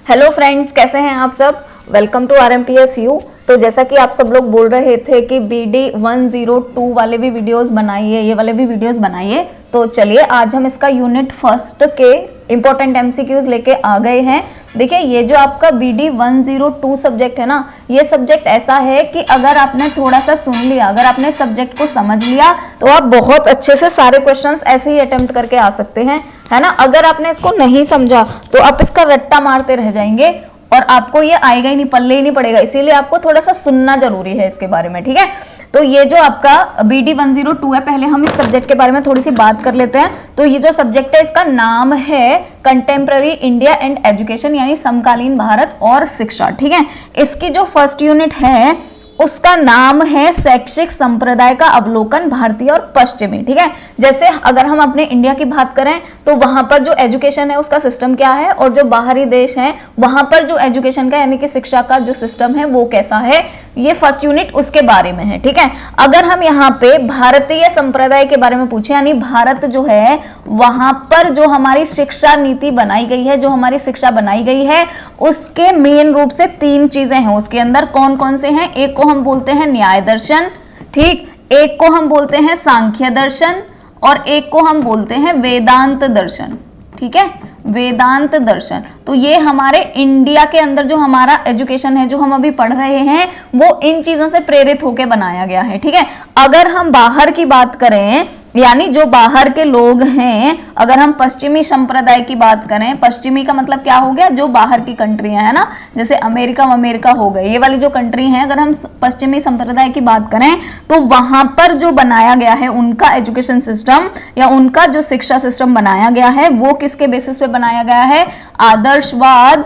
Hello friends, कैसे हैं आप सब। Welcome to RMPSU। तो जैसा कि आप सब लोग बोल रहे थे कि BD 102 वाले भी वीडियोस बनाइए, ये वाले भी वीडियोस बनाइए, तो चलिए आज हम इसका यूनिट फर्स्ट के इंपॉर्टेंट MCQs लेके आ गए हैं। देखिए, ये जो आपका BD 102 सब्जेक्ट है ना, ये सब्जेक्ट ऐसा है कि अगर आपने थोड़ा सा सुन लिया, अगर आपने सब्जेक्ट को समझ लिया, तो आप बहुत अच्छे से सारे क्वेश्चंस ऐसे ही अटेम्प्ट करके आ सकते हैं, है ना। अगर आपने इसको नहीं समझा तो आप इसका रट्टा मारते रह जाएंगे और आपको ये आएगा ही नहीं, पल्ले ही नहीं पड़ेगा। इसीलिए आपको थोड़ा सा सुनना जरूरी है इसके बारे में, ठीक है। तो ये जो आपका BD 102 है, पहले हम इस सब्जेक्ट के बारे में थोड़ी सी बात कर लेते हैं। तो ये जो सब्जेक्ट है, इसका नाम है कंटेम्प्ररी इंडिया एंड एजुकेशन, यानी समकालीन भारत और शिक्षा, ठीक है। इसकी जो फर्स्ट यूनिट है उसका नाम है शैक्षिक संप्रदाय का अवलोकन भारतीय और पश्चिमी, ठीक है। जैसे अगर हम अपने इंडिया की बात करें तो वहां पर जो एजुकेशन है उसका सिस्टम क्या है, और जो बाहरी देश हैं वहां पर जो एजुकेशन का यानी कि शिक्षा का जो सिस्टम है वो कैसा है, ये फर्स्ट यूनिट उसके बारे में है, ठीक है। अगर हम यहाँ पे भारतीय संप्रदाय के बारे में पूछे, यानी भारत जो है वहां पर जो हमारी शिक्षा नीति बनाई गई है, जो हमारी शिक्षा बनाई गई है, उसके मेन रूप से 3 चीजें हैं उसके अंदर। कौन कौन से हैं? एक को हम बोलते हैं न्याय दर्शन, ठीक, एक को हम बोलते हैं सांख्य दर्शन, और एक को हम बोलते हैं वेदांत दर्शन, ठीक है, वेदांत दर्शन। तो ये हमारे इंडिया के अंदर जो हमारा एजुकेशन है, जो हम अभी पढ़ रहे हैं, वो इन चीजों से प्रेरित होकर बनाया गया है, ठीक है। अगर हम बाहर की बात करें, यानी जो बाहर के लोग हैं, अगर हम पश्चिमी संप्रदाय की बात करें, पश्चिमी का मतलब क्या हो गया, जो बाहर की कंट्रियां है ना, जैसे अमेरिका हो गए, ये वाली जो कंट्री हैं, अगर हम पश्चिमी संप्रदाय की बात करें तो वहां पर जो बनाया गया है उनका एजुकेशन सिस्टम या उनका जो शिक्षा सिस्टम बनाया गया है, वो किसके बेसिस पे बनाया गया है? आदर्शवाद,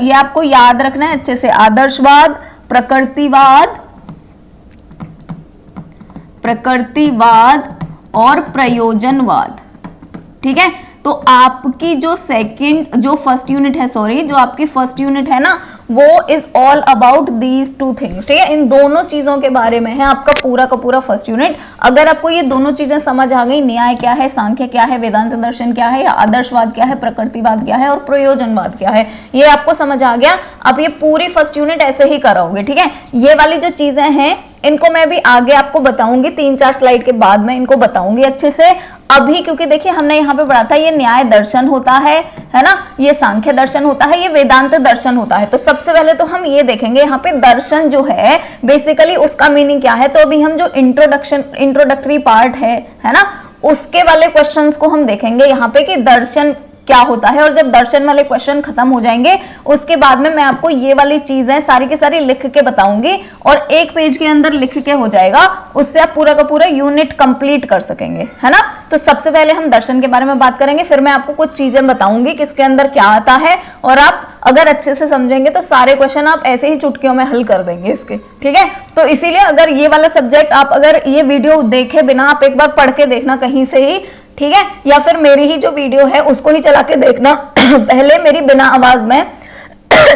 ये आपको याद रखना है अच्छे से, आदर्शवाद, प्रकृतिवाद और प्रयोजनवाद, ठीक है। तो आपकी जो फर्स्ट यूनिट है, जो आपकी फर्स्ट यूनिट है ना, वो is all about these 2 things, ठीक है। इन दोनों चीजों के बारे में है आपका पूरा का पूरा फर्स्ट यूनिट। अगर आपको ये दोनों चीजें समझ आ गई, न्याय क्या है, सांख्य क्या है, वेदांत दर्शन क्या है, या आदर्शवाद क्या है, प्रकृतिवाद क्या है और प्रयोजनवाद क्या है, ये आपको समझ आ गया, आप ये पूरी फर्स्ट यूनिट ऐसे ही कराओगे, ठीक है। ये वाली जो चीजें हैं इनको मैं भी आगे आपको बताऊंगी, 3-4 स्लाइड के बाद मैं इनको बताऊंगी अच्छे से। अभी क्योंकि देखिए हमने यहाँ पे पढ़ा था, ये न्याय दर्शन होता है ना, ये सांख्य दर्शन होता है, ये वेदांत दर्शन होता है। तो सबसे पहले तो हम ये देखेंगे यहाँ पे दर्शन जो है बेसिकली उसका मीनिंग क्या है। तो अभी हम जो इंट्रोडक्टरी पार्ट है ना, उसके वाले क्वेश्चंस को हम देखेंगे यहाँ पे कि दर्शन क्या होता है। और जब दर्शन वाले क्वेश्चन खत्म हो जाएंगे उसके बाद में मैं आपको ये वाली चीजें सारी की सारी लिख के बताऊंगी, और एक पेज के अंदर लिख के हो जाएगा, उससे आप पूरा का पूरा यूनिट कंप्लीट कर सकेंगे, है ना। तो सबसे पहले हम दर्शन के बारे में बात करेंगे, फिर मैं आपको कुछ चीजें बताऊंगी किसके अंदर क्या आता है, और आप अगर अच्छे से समझेंगे तो सारे क्वेश्चन आप ऐसे ही चुटकियों में हल कर देंगे इसके, ठीक है। तो इसीलिए अगर ये वाला सब्जेक्ट आप अगर ये वीडियो देखे बिना आप एक बार पढ़ के देखना कहीं से ही, ठीक है, या फिर मेरी ही जो वीडियो है उसको ही चला के देखना पहले मेरी बिना आवाज में,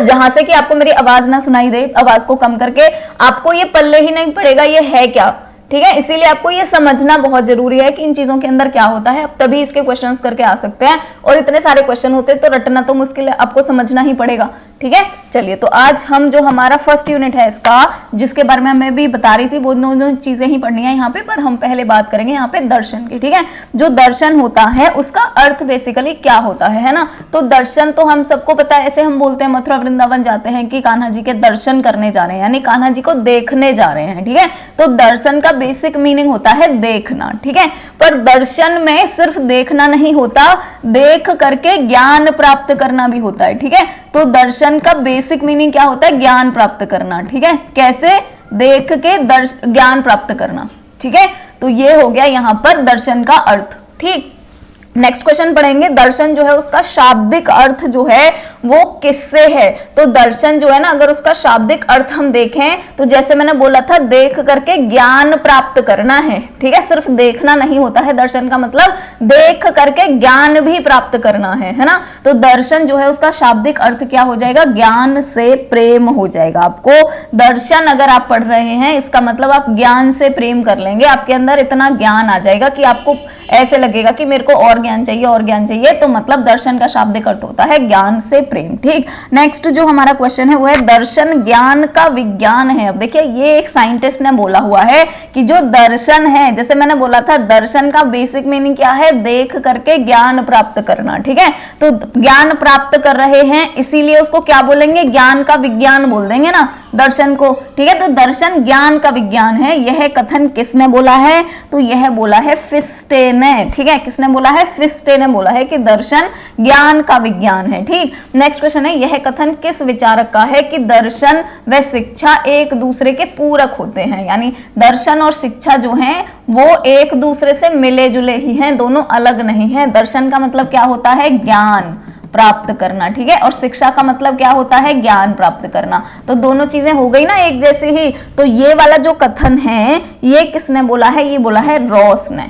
जहां से कि आपको मेरी आवाज ना सुनाई दे, आवाज को कम करके, आपको ये पल्ले ही नहीं पड़ेगा ये है क्या, ठीक है। इसीलिए आपको ये समझना बहुत जरूरी है कि इन चीजों के अंदर क्या होता है, आप तभी इसके क्वेश्चंस करके आ सकते हैं। और इतने सारे क्वेश्चन होते हैं तो रटना तो मुश्किल है, आपको समझना ही पड़ेगा, ठीक है। चलिए, तो आज हम जो हमारा फर्स्ट यूनिट है इसका, जिसके बारे में मैं भी बता रही थी, वो दोनों चीजें ही पढ़नी है यहाँ पे, पर हम पहले बात करेंगे यहाँ पे दर्शन की, ठीक है। जो दर्शन होता है उसका अर्थ बेसिकली क्या होता है ना। तो दर्शन तो हम सबको पता है, ऐसे हम बोलते हैं मथुरा वृंदावन जाते हैं कि कान्हा जी के दर्शन करने जा रहे हैं, यानी कान्हा जी को देखने जा रहे हैं, ठीक है। तो दर्शन का बेसिक मीनिंग होता है देखना, ठीक है। पर दर्शन में सिर्फ देखना नहीं होता, देख करके ज्ञान प्राप्त करना भी होता है, ठीक है। तो दर्शन का बेसिक मीनिंग क्या होता है? ज्ञान प्राप्त करना, ठीक है। कैसे? देख के ज्ञान प्राप्त करना, ठीक है। तो ये हो गया यहाँ पर दर्शन का अर्थ, ठीक। नेक्स्ट क्वेश्चन पढ़ेंगे, दर्शन जो है उसका शाब्दिक अर्थ जो है वो किससे है। तो दर्शन जो है ना, अगर उसका शाब्दिक अर्थ हम देखें तो जैसे मैंने बोला था, देख करके ज्ञान प्राप्त करना है, ठीक है। सिर्फ देखना नहीं होता है, दर्शन का मतलब देख करके ज्ञान भी प्राप्त करना है ना। तो दर्शन जो है उसका शाब्दिक अर्थ क्या हो जाएगा? ज्ञान से प्रेम हो जाएगा। आपको दर्शन अगर आप पढ़ रहे हैं इसका मतलब आप ज्ञान से प्रेम कर लेंगे, आपके अंदर इतना ज्ञान आ जाएगा कि आपको ऐसे लगेगा कि मेरे को और ज्ञान चाहिए और ज्ञान चाहिए, तो मतलब दर्शन का शाब्दिक अर्थ होता है ज्ञान से प्रेम। ठीक, नेक्स्ट जो हमारा क्वेश्चन है वो है दर्शन ज्ञान का विज्ञान है। अब देखिए ये एक साइंटिस्ट ने बोला हुआ है कि जो दर्शन है, जैसे मैंने बोला था दर्शन का बेसिक मीनिंग क्या है, देख करके ज्ञान प्राप्त करना। ठीक है, तो ज्ञान प्राप्त कर रहे हैं इसीलिए उसको क्या बोलेंगे, ज्ञान का विज्ञान बोल देंगे ना दर्शन को। ठीक है, तो दर्शन ज्ञान का विज्ञान है। यह कथन किसने बोला है, तो यह बोला है फिस्टे ने। ठीक है, किसने बोला है, फिस्टे ने बोला है कि दर्शन ज्ञान का विज्ञान है। ठीक, नेक्स्ट क्वेश्चन है यह कथन किस विचारक का है कि दर्शन व शिक्षा एक दूसरे के पूरक होते हैं, यानी दर्शन और शिक्षा जो है वो एक दूसरे से मिले जुले ही हैं, दोनों अलग नहीं है। दर्शन का मतलब क्या होता है, ज्ञान प्राप्त करना। ठीक है, और शिक्षा का मतलब क्या होता है, ज्ञान प्राप्त करना। तो दोनों चीजें हो गई ना एक जैसी ही। तो ये वाला जो कथन है ये किसने बोला है, ये बोला है रॉस ने।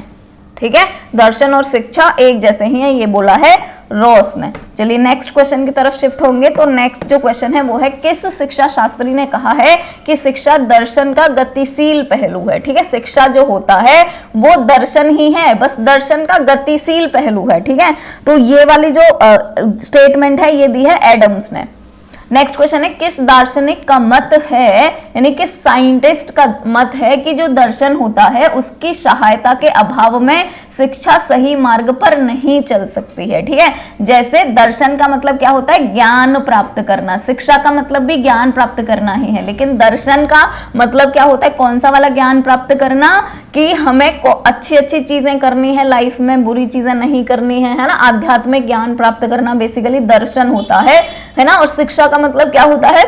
ठीक है, दर्शन और शिक्षा एक जैसे ही है, ये बोला है रॉस ने। चलिए नेक्स्ट क्वेश्चन की तरफ शिफ्ट होंगे। तो नेक्स्ट जो क्वेश्चन है वो है किस शिक्षा शास्त्री ने कहा है कि शिक्षा दर्शन का गतिशील पहलू है। ठीक है, शिक्षा जो होता है वो दर्शन ही है, बस दर्शन का गतिशील पहलू है। ठीक है, तो ये वाली जो स्टेटमेंट है ये दी है एडम्स ने। नेक्स्ट क्वेश्चन है किस दार्शनिक का मत है, यानी किस साइंटिस्ट का मत है कि जो दर्शन होता है उसकी सहायता के अभाव में शिक्षा सही मार्ग पर नहीं चल सकती है। ठीक है, जैसे दर्शन का मतलब क्या होता है, ज्ञान प्राप्त करना, शिक्षा का मतलब भी ज्ञान प्राप्त करना ही है, लेकिन दर्शन का मतलब क्या होता है, कौन सा वाला ज्ञान प्राप्त करना, कि हमें अच्छी अच्छी चीजें करनी है लाइफ में, बुरी चीजें नहीं करनी है ना। आध्यात्मिक ज्ञान प्राप्त करना बेसिकली दर्शन होता है ना। और शिक्षा का मतलब क्या होता है,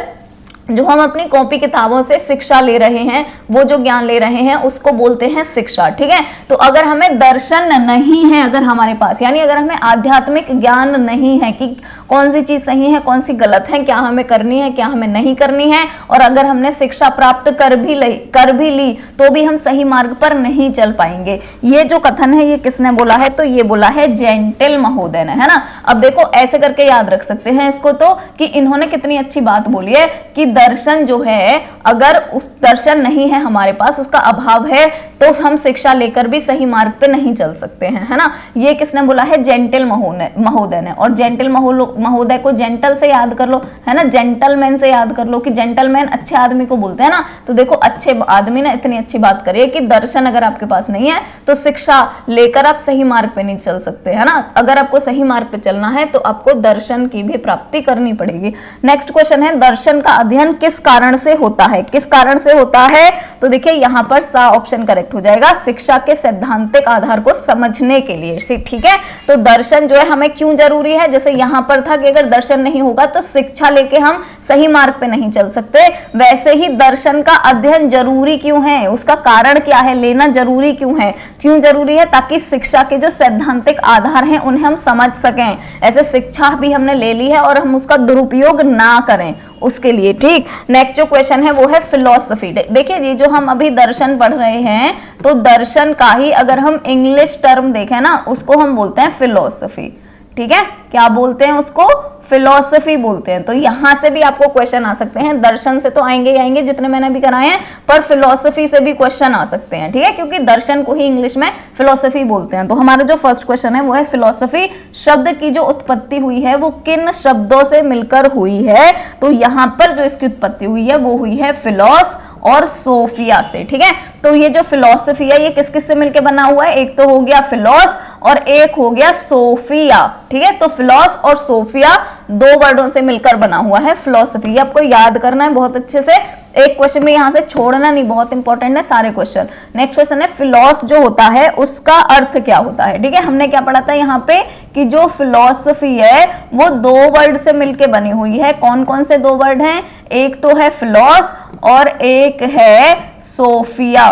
जो हम अपनी कॉपी किताबों से शिक्षा ले रहे हैं, वो जो ज्ञान ले रहे हैं उसको बोलते हैं शिक्षा। ठीक है, तो अगर हमें दर्शन नहीं है अगर हमारे पास, यानी अगर हमें आध्यात्मिक ज्ञान नहीं है कि कौन सी चीज सही है कौन सी गलत है, क्या हमें करनी है क्या हमें नहीं करनी है, और अगर हमने शिक्षा प्राप्त कर भी ली तो भी हम सही मार्ग पर नहीं चल पाएंगे। ये जो कथन है ये किसने बोला है, तो ये बोला है जेंटल महोदय ने, है ना। अब देखो ऐसे करके याद रख सकते हैं इसको, तो कि इन्होंने कितनी अच्छी बात बोली है कि दर्शन जो है, अगर उस दर्शन नहीं है हमारे पास, उसका अभाव है, तो हम शिक्षा लेकर भी सही मार्ग पे नहीं चल सकते हैं, है ना। ये किसने बोला है, जेंटल महोदय ने। और जेंटल महोदय को जेंटल से याद कर लो, है ना, जेंटलमैन से याद कर लो कि जेंटलमैन अच्छे आदमी को बोलते हैं ना। तो देखो अच्छे आदमी ने इतनी अच्छी बात करी है कि दर्शन अगर आपके पास नहीं है तो शिक्षा लेकर आप सही मार्ग पे नहीं चल सकते, है ना। अगर आपको सही मार्ग पे चलना है तो आपको दर्शन की भी प्राप्ति करनी पड़ेगी। नेक्स्ट क्वेश्चन है दर्शन का अध्ययन किस कारण से होता है, किस कारण से होता है, तो देखिए यहां पर सा ऑप्शन करेक्ट हो जाएगा, शिक्षा के सैद्धांतिक आधार को समझने के लिए। ठीक है, तो दर्शन जो है हमें क्यों जरूरी है, जैसे यहां पर था कि अगर दर्शन नहीं होगा तो शिक्षा लेके हम सही मार्ग पे नहीं चल सकते, वैसे ही दर्शन का अध्ययन जरूरी क्यों है, उसका कारण क्या है, लेना जरूरी क्यों है, क्यों जरूरी है, ताकि शिक्षा के जो सैद्धांतिक आधार हैं उन्हें हम समझ सकें। ऐसे शिक्षा भी हमने ले ली है और हम उसका दुरुपयोग ना करें उसके लिए। ठीक, नेक्स्ट जो क्वेश्चन है वो है फिलॉसफी। देखिए ये जो हम अभी दर्शन पढ़ रहे हैं, तो दर्शन का ही अगर हम इंग्लिश टर्म देखें ना, उसको हम बोलते हैं फिलॉसफी। ठीक है, क्या बोलते हैं उसको, फिलॉसफी बोलते हैं। तो यहां से भी आपको क्वेश्चन आ सकते हैं, दर्शन से तो आएंगे ही आएंगे जितने मैंने अभी कराए हैं, पर फिलॉसफी से भी क्वेश्चन आ सकते हैं। ठीक है, क्योंकि दर्शन को ही इंग्लिश में फिलॉसफी बोलते हैं। तो हमारा जो फर्स्ट क्वेश्चन है वो है फिलॉसफी शब्द की जो उत्पत्ति हुई है वो किन शब्दों से मिलकर हुई है, तो यहां पर जो इसकी उत्पत्ति हुई है वो हुई है फिलॉस और सोफिया से। ठीक है, तो ये जो फिलॉसफी है ये किस किस से मिलकर बना हुआ है, एक तो हो गया फिलॉस और एक हो गया सोफिया। ठीक है, तो फिलॉस और सोफिया दो वर्डों से मिलकर बना हुआ है फिलॉसफी। ये आपको याद करना है बहुत अच्छे से, एक क्वेश्चन में यहां से छोड़ना नहीं, बहुत इंपॉर्टेंट है सारे क्वेश्चन। नेक्स्ट क्वेश्चन है फिलॉस जो होता है उसका अर्थ क्या होता है। ठीक है, हमने क्या पढ़ा था यहाँ पे कि जो फिलॉसफी है वो दो वर्ड से मिलकर बनी हुई है। कौन कौन से दो वर्ड हैं, एक तो है फिलॉस और एक है सोफिया।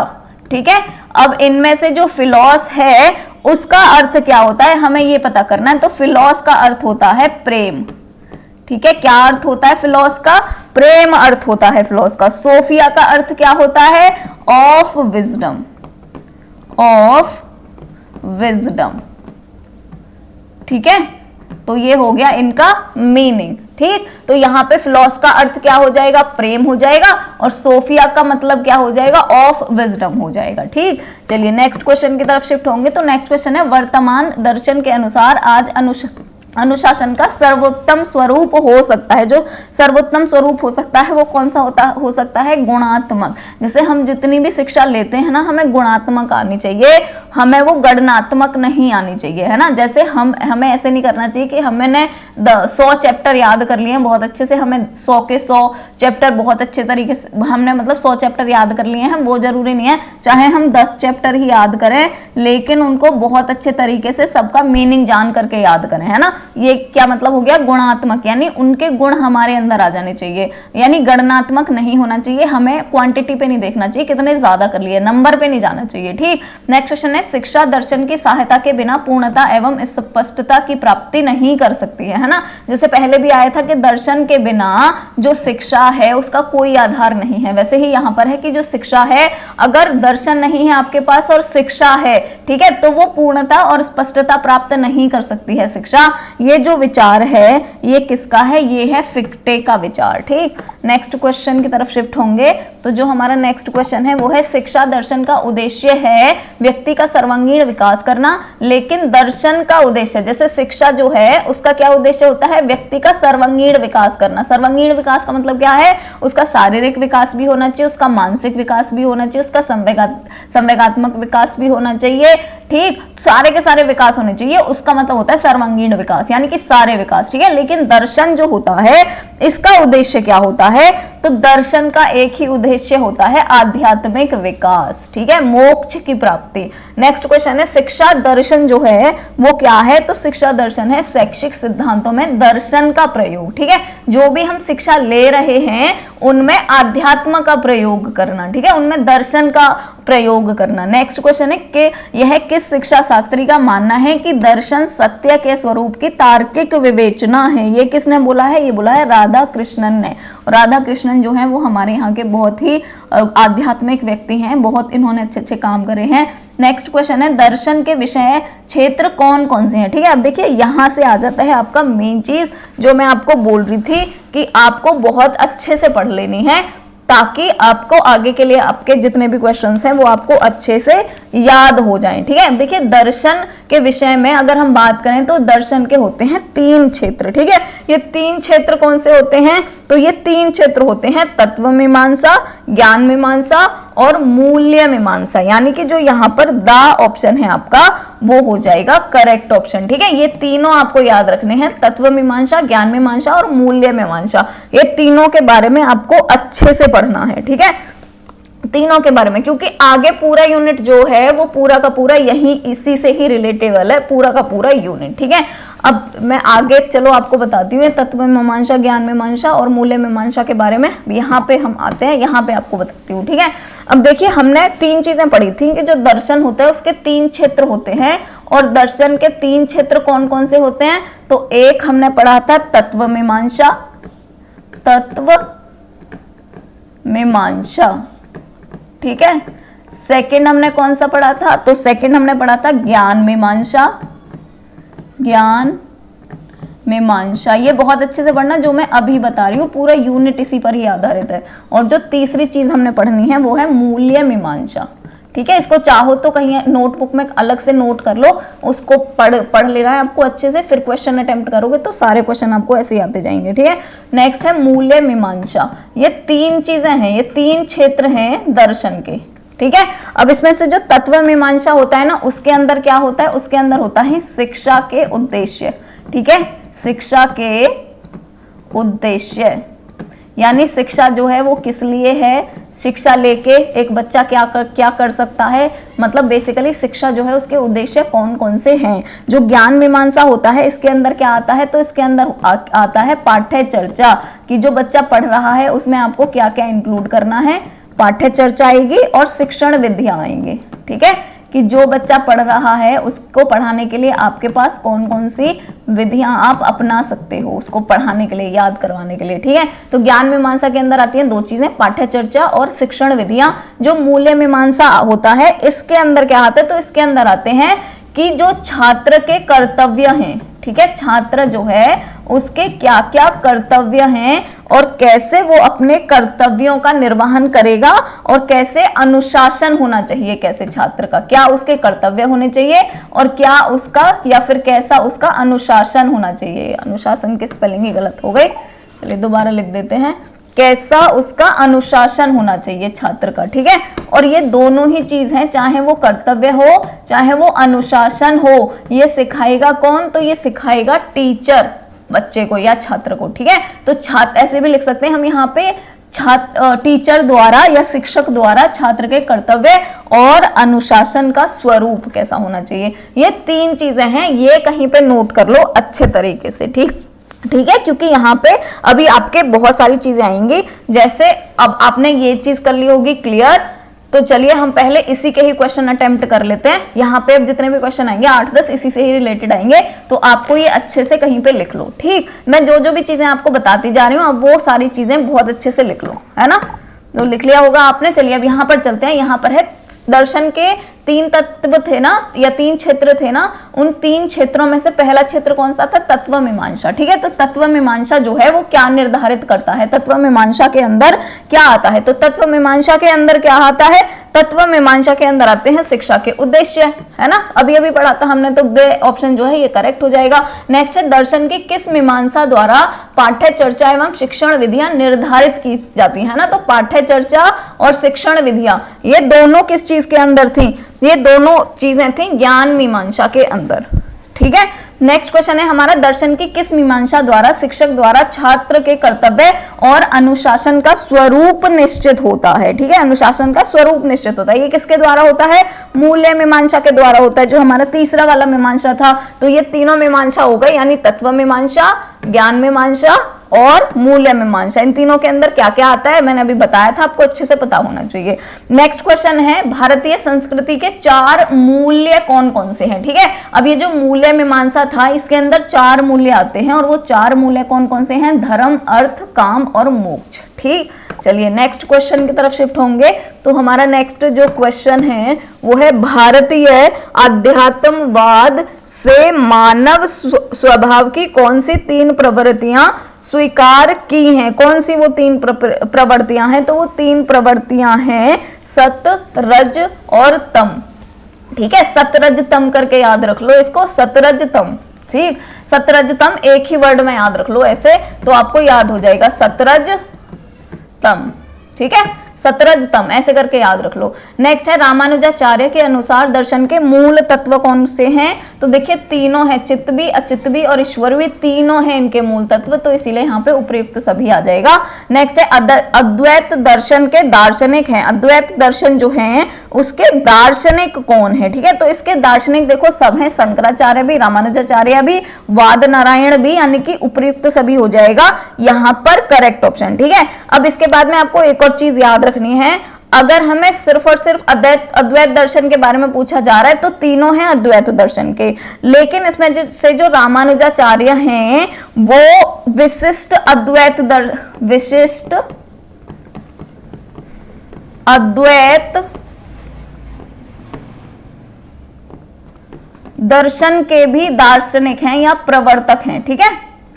ठीक है, अब इनमें से जो फिलॉस है उसका अर्थ क्या होता है हमें ये पता करना है। तो फिलॉस का अर्थ होता है प्रेम। ठीक है, क्या अर्थ होता है फिलॉस का, प्रेम अर्थ होता है फिलॉस का। सोफिया का अर्थ क्या होता है, ऑफ विजडम, ऑफ विजडम। ठीक है, तो ये हो गया इनका मीनिंग। ठीक। तो यहाँ पे फिलॉस का अर्थ क्या हो जाएगा, प्रेम हो जाएगा, और सोफिया का मतलब क्या हो जाएगा, ऑफ विजडम हो जाएगा। ठीक, चलिए नेक्स्ट क्वेश्चन की तरफ शिफ्ट होंगे। तो नेक्स्ट क्वेश्चन है, वर्तमान दर्शन के अनुसार आज अनुशासन का सर्वोत्तम स्वरूप हो सकता है। जो सर्वोत्तम स्वरूप हो सकता है वो कौन सा हो सकता है, गुणात्मक। जैसे हम जितनी भी शिक्षा लेते हैं ना, हमें गुणात्मक आनी चाहिए, हमें वो गणनात्मक नहीं आनी चाहिए, है ना। जैसे हमें ऐसे नहीं करना चाहिए कि हमने 100 चैप्टर याद कर लिए हैं बहुत अच्छे से, हमें 100 के 100 चैप्टर बहुत अच्छे तरीके से हमने मतलब 100 चैप्टर याद कर लिए हैं, वो जरूरी नहीं है। चाहे हम 10 चैप्टर ही याद करें, लेकिन उनको बहुत अच्छे तरीके से सबका मीनिंग जान करके याद करें, है ना। ये क्या मतलब हो गया, गुणात्मक, यानी उनके गुण हमारे अंदर आ जाने चाहिए, यानी गणनात्मक नहीं होना चाहिए। हमें क्वांटिटी पे नहीं देखना चाहिए कितने ज्यादा कर लिए, नंबर पे नहीं जाना चाहिए। ठीक, नेक्स्ट क्वेश्चन है, शिक्षा दर्शन की सहायता के बिना पूर्णता एवं स्पष्टता की प्राप्ति नहीं कर सकती है ना। जैसे पहले भी आया था कि दर्शन के बिना जो शिक्षा है उसका कोई आधार नहीं है, वैसे ही यहाँ पर है कि जो शिक्षा है, अगर दर्शन नहीं है आपके पास और शिक्षा है, ठीक है, तो वो पूर्णता और स्पष्टता प्राप्त नहीं कर सकती है शिक्षा। ये जो विचार है ये किसका है, ये है फिक्टे का विचार। ठीक, नेक्स्ट क्वेश्चन की तरफ शिफ्ट होंगे। तो जो हमारा नेक्स्ट क्वेश्चन है वो है, शिक्षा दर्शन का उद्देश्य है व्यक्ति का सर्वांगीण विकास करना, लेकिन दर्शन का उद्देश्य, जैसे शिक्षा जो है उसका क्या उद्देश्य होता है, व्यक्ति का सर्वांगीण विकास करना। सर्वांगीण विकास का मतलब क्या है, उसका शारीरिक विकास भी होना चाहिए, उसका मानसिक विकास भी होना चाहिए, उसका संवेगात्मक विकास भी होना चाहिए। ठीक, सारे के सारे विकास होने चाहिए, उसका मतलब होता है सर्वांगीण विकास, यानी कि सारे विकास। ठीक है, लेकिन दर्शन जो होता है इसका उद्देश्य क्या होता है, तो दर्शन का एक ही उद्देश्य होता है, आध्यात्मिक विकास। ठीक है, मोक्ष की प्राप्ति। नेक्स्ट क्वेश्चन है, शिक्षा दर्शन जो है वो क्या है, तो शिक्षा दर्शन है शैक्षिक सिद्धांतों में दर्शन का प्रयोग। ठीक है, जो भी हम शिक्षा ले रहे हैं उनमें आध्यात्म का प्रयोग करना, ठीक है, उनमें दर्शन का प्रयोग करना। नेक्स्ट क्वेश्चन है कि यह किस शिक्षा शास्त्री का मानना है कि दर्शन सत्य के स्वरूप की तार्किक विवेचना है। ये किसने बोला है, ये बोला है राधा कृष्णन ने। राधा कृष्णन जो है वो हमारे यहाँ के बहुत ही आध्यात्मिक व्यक्ति हैं, बहुत इन्होंने अच्छे अच्छे काम करे हैं। नेक्स्ट क्वेश्चन है, दर्शन के विषय क्षेत्र कौन कौन से हैं। ठीक है, अब देखिए यहाँ से आ जाता है आपका मेन चीज जो मैं आपको बोल रही थी कि आपको बहुत अच्छे से पढ़ लेनी है, ताकि आपको आगे के लिए आपके जितने भी क्वेश्चंस हैं वो आपको अच्छे से याद हो जाएं। ठीक है, देखिए दर्शन के विषय में अगर हम बात करें तो दर्शन के होते हैं 3 क्षेत्र। ठीक है, ये 3 क्षेत्र कौन से होते हैं, तो ये 3 क्षेत्र होते हैं, तत्व मीमांसा, ज्ञान मीमांसा और मूल्य मीमांसा। यानी कि जो यहाँ पर दा ऑप्शन है आपका वो हो जाएगा करेक्ट ऑप्शन। ठीक है, ये तीनों आपको याद रखने हैं, तत्व मीमांसा, ज्ञान मीमांसा और मूल्य मीमांसा। ये तीनों के बारे में आपको अच्छे से पढ़ना है। ठीक है, तीनों के बारे में, क्योंकि आगे पूरा यूनिट जो है वो पूरा का पूरा यही इसी से ही रिलेटेबल है, पूरा का पूरा यूनिट। ठीक है, अब मैं आगे चलो आपको बताती हूँ तत्व मीमांसा, ज्ञान मीमांसा और मूल्य मीमांसा के बारे में। यहाँ पे हम आते हैं, यहाँ पे आपको बताती हूँ। ठीक है, अब देखिए हमने 3 चीजें पढ़ी थी कि जो दर्शन होता है उसके 3 क्षेत्र होते हैं, और दर्शन के 3 क्षेत्र कौन कौन से होते हैं, तो एक हमने पढ़ा था तत्व मीमांसा, तत्व मीमांसा। ठीक है, सेकंड हमने कौन सा पढ़ा था, तो सेकंड हमने पढ़ा था ज्ञान मीमांसा, ज्ञान मीमांसा। ये बहुत अच्छे से पढ़ना, जो मैं अभी बता रही हूँ पूरा यूनिट इसी पर ही आधारित है। और जो तीसरी चीज हमने पढ़नी है वो है मूल्य मीमांसा। ठीक है, इसको चाहो तो कहीं नोटबुक में अलग से नोट कर लो, उसको पढ़ लेना है आपको अच्छे से, फिर क्वेश्चन अटेम्प्ट करोगे तो सारे क्वेश्चन आपको ऐसे ही आते जाएंगे। ठीक है, नेक्स्ट है मूल्य मीमांसा। ये 3 चीजें हैं, ये 3 क्षेत्र हैं दर्शन के। ठीक है, अब इसमें से जो तत्व मीमांसा होता है ना, उसके अंदर क्या होता है, उसके अंदर होता है शिक्षा के उद्देश्य। ठीक है, शिक्षा के उद्देश्य, यानी शिक्षा जो है वो किस लिए है, शिक्षा लेके एक बच्चा क्या कर सकता है, मतलब बेसिकली शिक्षा जो है उसके उद्देश्य कौन कौन से हैं। जो ज्ञान मीमांसा होता है इसके अंदर क्या आता है, तो इसके अंदर आता है पाठ्य चर्चा, कि जो बच्चा पढ़ रहा है उसमें आपको क्या क्या इंक्लूड करना है, पाठ्य चर्चा आएगी और शिक्षण विधियां आएंगे। ठीक है, कि जो बच्चा पढ़ रहा है उसको पढ़ाने के लिए आपके पास कौन कौन सी विधियां आप अपना सकते हो उसको पढ़ाने के लिए, याद करवाने के लिए। ठीक है, तो ज्ञान मीमांसा के अंदर आती हैं 2 चीजें, पाठ्य चर्चा और शिक्षण विधियां। जो मूल्य मीमांसा होता है इसके अंदर क्या आता है, तो इसके अंदर आते हैं कि जो छात्र के कर्तव्य हैं। ठीक है, छात्र जो है उसके क्या क्या कर्तव्य हैं और कैसे वो अपने कर्तव्यों का निर्वहन करेगा और कैसे अनुशासन होना चाहिए, कैसे छात्र का क्या उसके कर्तव्य होने चाहिए और क्या उसका या फिर कैसा उसका अनुशासन होना चाहिए। अनुशासन की स्पेलिंग ही गलत हो गई, चलिए दोबारा लिख देते हैं, कैसा उसका अनुशासन होना चाहिए छात्र का। ठीक है, और ये दोनों ही चीज हैं, चाहे वो कर्तव्य हो चाहे वो अनुशासन हो, ये सिखाएगा कौन, तो ये सिखाएगा टीचर बच्चे को या छात्र को। ठीक है, तो छात्र ऐसे भी लिख सकते हैं हम यहाँ पे, टीचर द्वारा या शिक्षक द्वारा छात्र के कर्तव्य और अनुशासन का स्वरूप कैसा होना चाहिए। ये तीन चीजें हैं, ये कहीं पे नोट कर लो अच्छे तरीके से। ठीक है, क्योंकि यहाँ पे अभी आपके बहुत सारी चीजें आएंगी, जैसे अब आपने ये चीज कर ली होगी क्लियर, तो चलिए हम पहले इसी के ही क्वेश्चन अटेम्प्ट कर लेते हैं। यहाँ पे अब जितने भी क्वेश्चन आएंगे 8-10 इसी से ही रिलेटेड आएंगे, तो आपको ये अच्छे से कहीं पे लिख लो। ठीक, मैं जो जो भी चीजें आपको बताती जा रही हूँ अब वो सारी चीजें बहुत अच्छे से लिख लो, है ना, तो लिख लिया होगा आपने। चलिए अब यहाँ पर चलते हैं, यहाँ पर है दर्शन के 3 तत्व थे ना, या 3 क्षेत्र थे ना, उन 3 क्षेत्रों में से पहला क्षेत्र कौन सा था, तत्व मीमांसा। ठीक है, तो तत्व मीमांसा जो है वो क्या निर्धारित करता है, तत्व मीमांसा के अंदर क्या आता है, तो तत्व मीमांसा के अंदर क्या आता है, तत्व मीमांसा के अंदर आते हैं शिक्षा के उद्देश्य, है ना, अभी पढ़ा था हमने, तो बे ऑप्शन जो है ये करेक्ट हो जाएगा। नेक्स्ट है दर्शन की किस मीमांसा द्वारा पाठ्य चर्चा एवं शिक्षण विधियां निर्धारित की जाती है ना, तो पाठ्य चर्चा और शिक्षण विधियां ये दोनों किस चीज के अंदर थी, ये दोनों चीजें थी ज्ञान मीमांसा के अंदर। ठीक है, नेक्स्ट क्वेश्चन है हमारा, दर्शन की किस मीमांसा द्वारा शिक्षक द्वारा छात्र के कर्तव्य और अनुशासन का स्वरूप निश्चित होता है। ठीक है, अनुशासन का स्वरूप निश्चित होता है, ये किसके द्वारा होता है, मूल्य मीमांसा के द्वारा होता है, जो हमारा तीसरा वाला मीमांसा था। तो ये तीनों मीमांसा हो गई, यानी तत्व मीमांसा, ज्ञान मीमांसा और मूल्य मीमांसा, इन तीनों के अंदर क्या क्या आता है मैंने अभी बताया था, आपको अच्छे से पता होना चाहिए। नेक्स्ट क्वेश्चन है, भारतीय संस्कृति के 4 मूल्य कौन कौन से हैं। ठीक है, अब ये जो मूल्य मीमांसा था इसके अंदर 4 मूल्य आते हैं, और वो 4 मूल्य कौन कौन से हैं, धर्म, अर्थ, काम और मोक्ष। ठीक, चलिए नेक्स्ट क्वेश्चन की तरफ शिफ्ट होंगे। तो हमारा नेक्स्ट जो क्वेश्चन है वो है, भारतीय अध्यात्मवाद से मानव स्वभाव की कौन सी 3 प्रवृत्तियां स्वीकार की हैं, कौन सी वो 3 प्रवृत्तियां हैं, तो वो 3 प्रवृत्तियां हैं सत, रज और तम। ठीक है, सतरज तम करके याद रख लो इसको, सतरज तम। ठीक, सतरज तम एक ही वर्ड में याद रख लो ऐसे, तो आपको याद हो जाएगा सतरज तम। ठीक है, सतरज तम ऐसे करके याद रख लो। नेक्स्ट है, रामानुजाचार्य के अनुसार दर्शन के मूल तत्व कौन से हैं, तो देखिए तीनों है, चित्त भी, अचित्त भी और ईश्वर भी, तीनों हैं इनके मूल तत्व, तो इसीलिए यहाँ पे उपयुक्त सभी आ जाएगा। नेक्स्ट है, अद्वैत दर्शन के दार्शनिक हैं, अद्वैत दर्शन जो है उसके दार्शनिक कौन है। ठीक है, तो इसके दार्शनिक देखो सब हैं, शंकराचार्य भी, रामानुजाचार्य भी, वाद नारायण भी, यानी कि उपयुक्त सभी हो जाएगा यहाँ पर करेक्ट ऑप्शन। ठीक है, अब इसके बाद में आपको एक और चीज याद रखनी है, अगर हमें सिर्फ और सिर्फ अद्वैत दर्शन के बारे में पूछा जा रहा है तो तीनों हैं अद्वैत दर्शन के, लेकिन इसमें जो रामानुजाचार्य हैं वो विशिष्ट अद्वैत दर्शन के भी दार्शनिक हैं या प्रवर्तक हैं। ठीक है,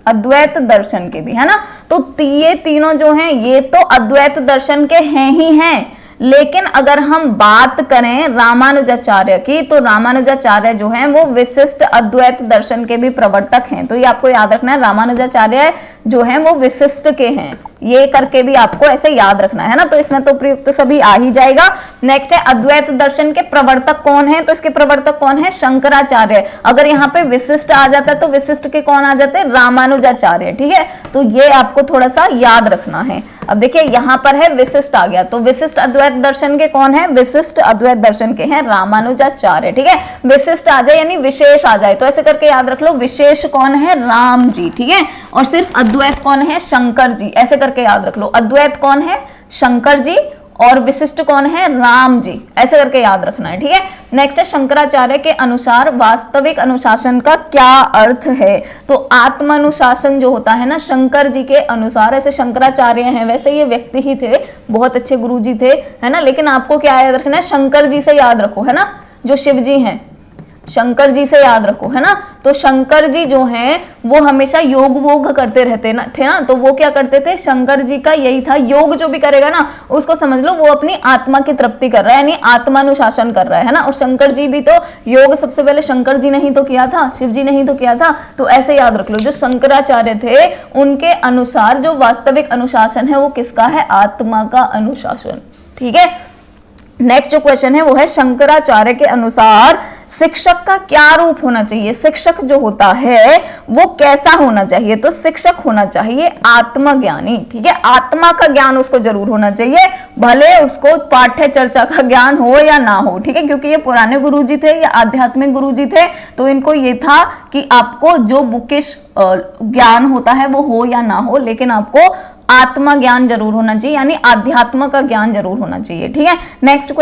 अद्वैत दर्शन के भी, है ना, तो ये तीनों जो हैं ये तो अद्वैत दर्शन के हैं ही हैं, लेकिन अगर हम बात करें रामानुजाचार्य की, तो रामानुजाचार्य जो हैं वो विशिष्ट अद्वैत दर्शन के भी प्रवर्तक हैं, तो ये आपको याद रखना है, रामानुजाचार्य जो हैं वो विशिष्ट के हैं, ये करके भी आपको ऐसे याद रखना है ना, तो इसमें तो प्रयुक्त सभी आ ही जाएगा। नेक्स्ट है, अद्वैत दर्शन के प्रवर्तक कौन है, तो इसके प्रवर्तक कौन है, शंकराचार्य। अगर यहाँ पे विशिष्ट आ जाता है तो विशिष्ट के कौन आ जाते हैं, रामानुजाचार्य। ठीक है, तो ये आपको थोड़ा सा याद रखना है। अब देखिए यहाँ पर है विशिष्ट आ गया, तो विशिष्ट अद्वैत दर्शन के कौन है, विशिष्ट अद्वैत दर्शन के हैं रामानुजाचार्य। ठीक है, विशिष्ट आ जाए यानी विशेष आ जाए, तो ऐसे करके याद रख लो, विशेष कौन है, राम जी। ठीक है, और सिर्फ अद्वैत कौन है, शंकर जी, ऐसे करके याद रख लो, अद्वैत कौन है, शंकर जी, और विशिष्ट कौन है, राम जी, ऐसे करके याद रखना है। ठीक है, नेक्स्ट है, शंकराचार्य के अनुसार वास्तविक अनुशासन का क्या अर्थ है, तो आत्म अनुशासन जो होता है ना, शंकर जी के अनुसार, ऐसे शंकराचार्य हैं, वैसे ये व्यक्ति ही थे, बहुत अच्छे गुरु जी थे, है ना, लेकिन आपको क्या याद रखना है, शंकर जी से याद रखो, है ना, जो शिव जी हैं, शंकर जी से याद रखो, है ना। तो शंकर जी जो हैं वो हमेशा योग वोग करते रहते थे ना, तो वो क्या करते थे, शंकर जी का यही था, योग जो भी करेगा ना उसको समझ लो वो अपनी आत्मा की तृप्ति कर रहा है, यानी आत्मानुशासन कर रहा है ना। और शंकर जी भी तो योग सबसे पहले शंकर जी ने ही तो किया था, शिव जी ने ही तो किया था। तो ऐसे याद रख लो, जो शंकराचार्य थे उनके अनुसार जो वास्तविक अनुशासन है वो किसका है, आत्मा का अनुशासन। ठीक है, नेक्स्ट जो क्वेश्चन है वो है शंकराचार्य के अनुसार शिक्षक का क्या रूप होना चाहिए, शिक्षक जो होता है वो कैसा होना चाहिए। तो शिक्षक होना चाहिए आत्मज्ञानी। ठीक है, आत्मा का ज्ञान उसको जरूर होना चाहिए, भले उसको पाठ्य चर्चा का ज्ञान हो या ना हो। ठीक है, क्योंकि ये पुराने गुरुजी थे या आध्यात्मिक गुरुजी थे, तो इनको ये था कि आपको जो बुकिश ज्ञान होता है वो हो या ना हो, लेकिन आपको आत्मा ज्ञान जरूर होना चाहिए, यानी आध्यात्म का ज्ञान जरूर होना चाहिए। ठीक है, नेक्स्ट